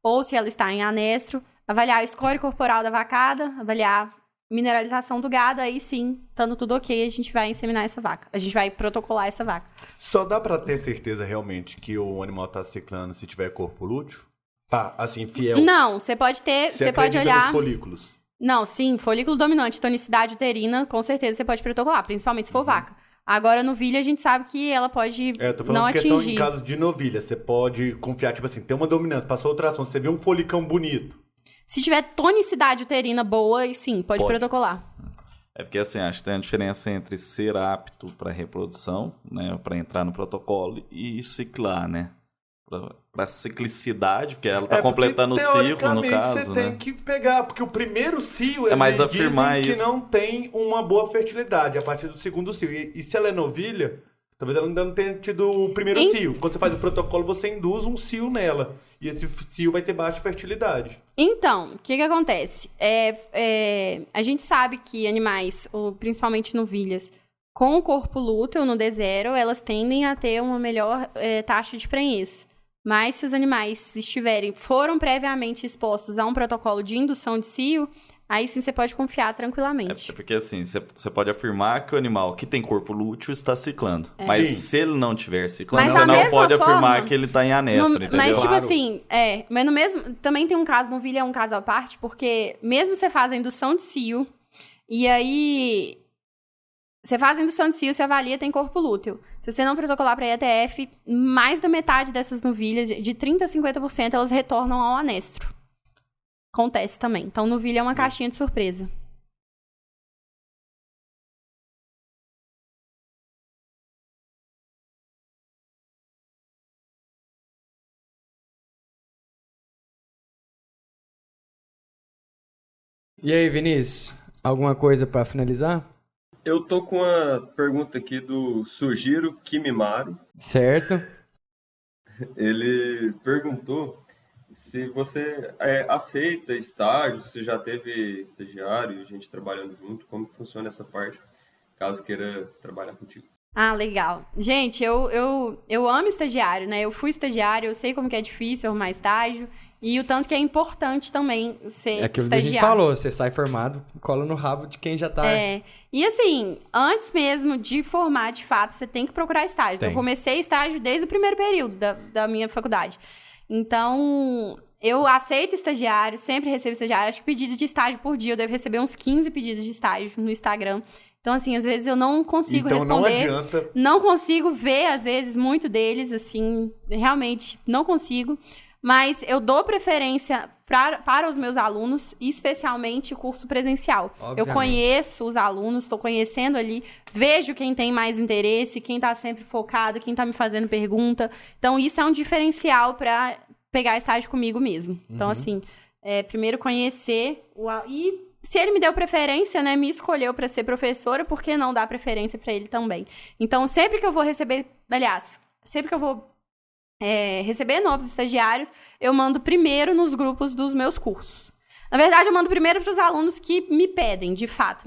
ou se ela está em anestro. Avaliar a score corporal da vacada, avaliar mineralização do gado, aí sim, estando tudo ok, a gente vai inseminar essa vaca. A gente vai protocolar essa vaca. Só dá pra ter certeza realmente que o animal tá ciclando se tiver corpo lúteo? Assim, fiel. Não, você pode ter, Você você pode acredita nos olhar... folículos. Não, sim, folículo dominante, tonicidade uterina, com certeza você pode protocolar, principalmente se for vaca. Agora, novilha, a gente sabe que ela pode Eu tô falando não questão atingir. em casos de novilha. Você pode confiar, tipo assim, tem uma dominância, passou ultrassom, você vê um folicão bonito. Se tiver tonicidade uterina boa, aí sim, pode protocolar. É porque, assim, acho que tem a diferença entre ser apto para reprodução, né, para entrar no protocolo, e ciclar, né? Para ciclicidade, porque ela tá completando o ciclo, no caso, você né? tem que pegar, porque o primeiro cio, É mais eles afirmar dizem que isso. não tem uma boa fertilidade a partir do segundo cio. E se ela é novilha, talvez ela ainda não tenha tido o primeiro cio. Quando você faz o protocolo, você induz um cio nela. E esse cio vai ter baixa fertilidade. Então, o que acontece? A gente sabe que animais, principalmente novilhas, com o corpo lúteo no D0, elas tendem a ter uma melhor taxa de prenhez. Mas se os animais foram previamente expostos a um protocolo de indução de cio, aí sim você pode confiar tranquilamente. É porque, assim, você pode afirmar que o animal que tem corpo lúteo está ciclando. Mas Sim. se ele não estiver ciclando, Mas você da não mesma pode forma, afirmar que ele está em anestro, entendeu? Mas, tipo Claro. assim, mas no mesmo. Também tem um caso, novilha é um caso à parte, porque mesmo você faz a indução de cio, e aí. Você faz a indução de cio, você avalia, tem corpo lúteo. Se você não protocolar para IATF, mais da metade dessas novilhas, de 30% a 50%, elas retornam ao anestro. Acontece também. Então, novilha é uma caixinha de surpresa. E aí, Vinícius? Alguma coisa pra finalizar? Eu tô com uma pergunta aqui do Sugiro Kimimaru. Certo. Ele perguntou se você aceita estágio, se já teve estagiário, gente trabalhando junto, como que funciona essa parte, caso queira trabalhar contigo. Ah, legal. Gente, eu amo estagiário, né? Eu fui estagiário, eu sei como que é difícil arrumar estágio e o tanto que é importante também ser É aquilo que a estagiário. gente falou, você sai formado, cola no rabo de quem já tá... E assim, antes mesmo de formar, de fato, você tem que procurar estágio. Então, eu comecei estágio desde o primeiro período da minha faculdade. Então, eu aceito estagiário, sempre recebo estagiário. Acho que pedido de estágio por dia, eu devo receber uns 15 pedidos de estágio no Instagram. Então, assim, às vezes eu não consigo responder. Não adianta. Não consigo ver, às vezes, muito deles, assim, realmente não consigo. Mas eu dou preferência para os meus alunos, especialmente o curso presencial. Obviamente. Eu conheço os alunos, estou conhecendo ali, vejo quem tem mais interesse, quem está sempre focado, quem está me fazendo pergunta. Então, isso é um diferencial para pegar estágio comigo mesmo. Então, assim, primeiro conhecer e se ele me deu preferência, né, me escolheu para ser professora, por que não dar preferência para ele também? Então, sempre que eu vou receber, aliás, sempre que eu vou receber novos estagiários, eu mando primeiro nos grupos dos meus cursos. Na verdade, eu mando primeiro para os alunos que me pedem, de fato.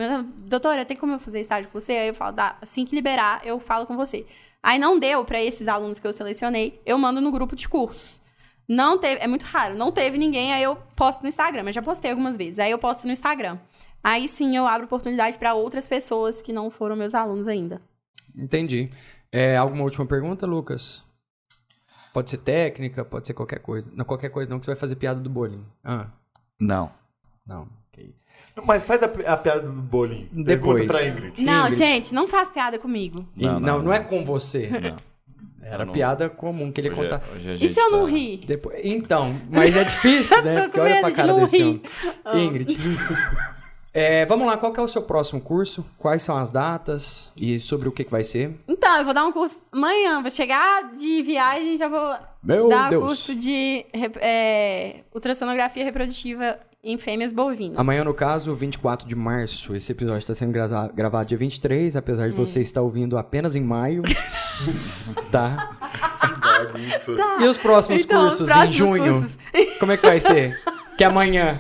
Doutora, tem como eu fazer estágio com você? Aí eu falo, assim que liberar, eu falo com você. Aí não deu para esses alunos que eu selecionei, eu mando no grupo de cursos. Não teve, é muito raro, não teve ninguém, aí eu posto no Instagram. Eu já postei algumas vezes, aí eu posto no Instagram. Aí sim eu abro oportunidade para outras pessoas que não foram meus alunos ainda. Entendi. Alguma última pergunta, Lucas? Pode ser técnica, pode ser qualquer coisa. Não, qualquer coisa não, que você vai fazer piada do bolinho. Não. Não, ok. Mas faz a piada do bolinho. Depois. Pergunta pra Ingrid. Não, Ingrid. gente, não faz piada comigo. Não é com você. Não. Era Não. piada comum que ele conta. Hoje a E gente se eu não tá- rir? Depois... Então, mas é difícil, né? Tô Porque com olha medo pra de cara não desse rir. homem. Ingrid. Vamos lá, qual que é o seu próximo curso? Quais são as datas? E sobre o que vai ser? Então, eu vou dar um curso amanhã. Vou chegar de viagem e já vou Meu dar Deus. curso de ultrassonografia reprodutiva em fêmeas bovinas. Amanhã, no caso, 24 de março. Esse episódio está sendo gravado dia 23, apesar de você estar ouvindo apenas em maio. Tá? E os próximos Então, os cursos próximos em junho? cursos. Como é que vai ser? Que é amanhã.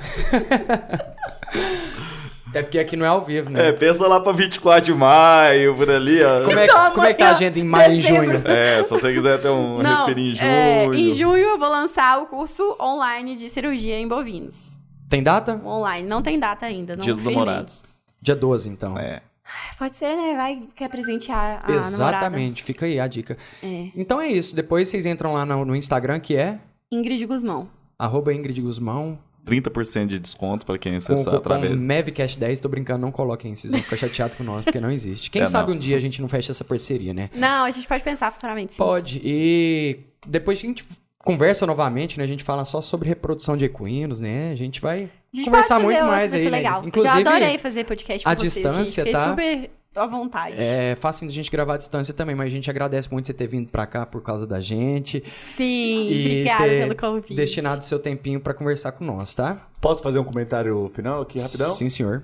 É porque aqui não é ao vivo, né? pensa lá pra 24 de maio, por ali, ó. Como é que tá a amanhã, agenda em maio e dezembro. junho? Se você quiser ter um Não, respirinho em junho. em junho eu vou lançar o curso online de cirurgia em bovinos. Tem data? Online. Não tem data ainda. Não Dia dos firmei. namorados. Dia 12, então. Pode ser, né? Quer presentear a namorada. Exatamente, fica aí a dica. Então é isso, depois vocês entram lá no Instagram, que é Ingrid Guzmão. Ingrid Guzmão. 30% de desconto para quem Com acessar o cupom através. MEVCast10, tô brincando, não coloquem, vocês vão ficar chateados com nós, porque não existe. Quem sabe um dia a gente não fecha essa parceria, né? Não, a gente pode pensar futuramente, sim. Pode, e depois a gente conversa novamente, né? A gente fala só sobre reprodução de equinos, né? A gente vai conversar pode muito fazer mais outro, vai aí, ser né? legal. Inclusive, já adorei fazer podcast com a vocês, distância, gente. Fiquei tá? super à vontade. É fácil a gente gravar à distância também, mas a gente agradece muito você ter vindo pra cá por causa da gente. Sim, E obrigada ter pelo convite. destinado seu tempinho pra conversar com nós, tá? Posso fazer um comentário final aqui, rapidão? Sim, senhor.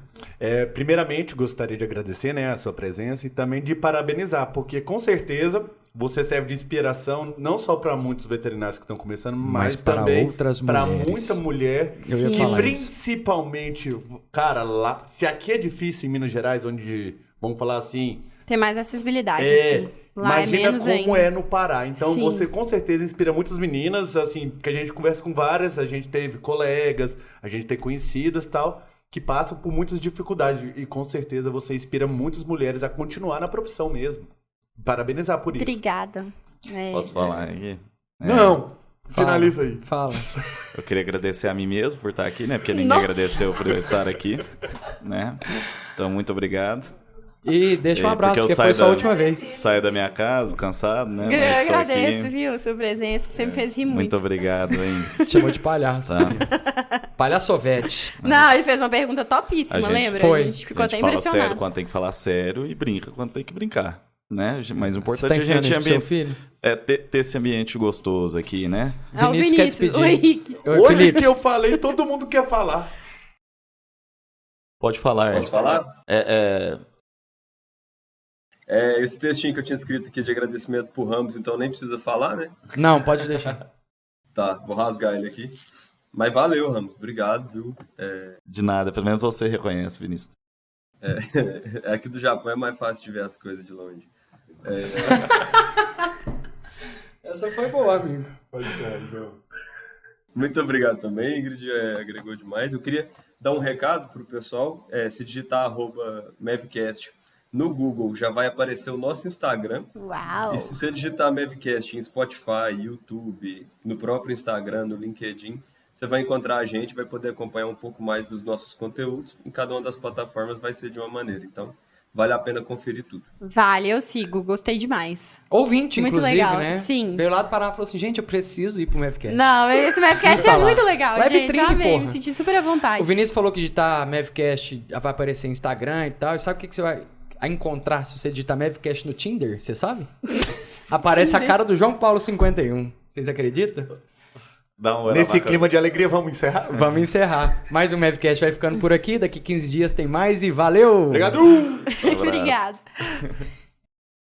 Primeiramente, gostaria de agradecer, né, a sua presença e também de parabenizar, porque com certeza você serve de inspiração não só para muitos veterinários que estão começando, mas para também outras para mulheres. muita mulher Eu ia que falar isso. principalmente, cara, lá, se aqui é difícil em Minas Gerais, onde, vamos falar assim, Tem mais acessibilidade aqui. Lá é imagina menos como ainda. é no Pará. Então Sim. você com certeza inspira muitas meninas, assim, que a gente conversa com várias, a gente teve colegas, a gente tem conhecidas e tal, que passam por muitas dificuldades. E com certeza você inspira muitas mulheres a continuar na profissão mesmo. Parabenizar por isso. Obrigada. Posso falar aqui? Não! Finaliza aí. Fala. Eu queria agradecer a mim mesmo por estar aqui, né? Porque ninguém Nossa. agradeceu por eu estar aqui, né? Então, muito obrigado. E deixa um abraço, porque foi saio sua última vez. Saio da minha casa, cansado, né? Eu Mas estou agradeço, aqui. viu, sua presença. Você me fez rir Muito muito. obrigado, hein? Chamou de palhaço. Tá. Palhaçovete. Não, ele fez uma pergunta topíssima, A gente- lembra? Foi. A gente ficou A gente até fala impressionado. sério quando tem que falar sério e brinca quando tem que brincar, né? Mas o Você importante tá é a ensinando gente isso pro seu filho? ter esse ambiente gostoso aqui, né? É o Vinícius quer Vinícius, despedir. o Henrique. Oi, Hoje Felipe. que eu falei, todo mundo quer falar. Pode falar. Posso falar? É, Esse textinho que eu tinha escrito aqui de agradecimento pro Ramos, então nem precisa falar, né? Não, pode deixar. Tá, vou rasgar ele aqui. Mas valeu, Ramos. Obrigado, viu? de nada, pelo menos você reconhece, Vinícius. Aqui do Japão é mais fácil de ver as coisas de longe. Essa foi boa, amigo. Pode ser, João. Muito obrigado também, Ingrid, agregou demais. Eu queria dar um recado pro pessoal, se digitar @mevcast no Google, já vai aparecer o nosso Instagram. Uau. E se você digitar Mevcast em Spotify, YouTube, no próprio Instagram, no LinkedIn, você vai encontrar a gente, vai poder acompanhar um pouco mais dos nossos conteúdos. Em cada uma das plataformas vai ser de uma maneira. Então, vale a pena conferir tudo. Vale, eu sigo. Gostei demais. Ouvinte, Muito inclusive, legal, né? sim. Veio lá do Pará e falou assim, gente, eu preciso ir pro Mavcast. Não, esse Mavcast Preciso é tá lá. muito legal, Live gente. trip, Eu amei, porra. me senti super à vontade. O Vinícius falou que digitar Mavcast vai aparecer no Instagram e tal. E sabe o que você vai encontrar se você digitar Mavcast no Tinder? Você sabe? Aparece a cara do João Paulo 51. Vocês acreditam? Dá uma Nesse clima de alegria, vamos encerrar? Vamos encerrar. Mais um Mavcast vai ficando por aqui. Daqui 15 dias tem mais e valeu! Obrigado! abraço. Obrigada.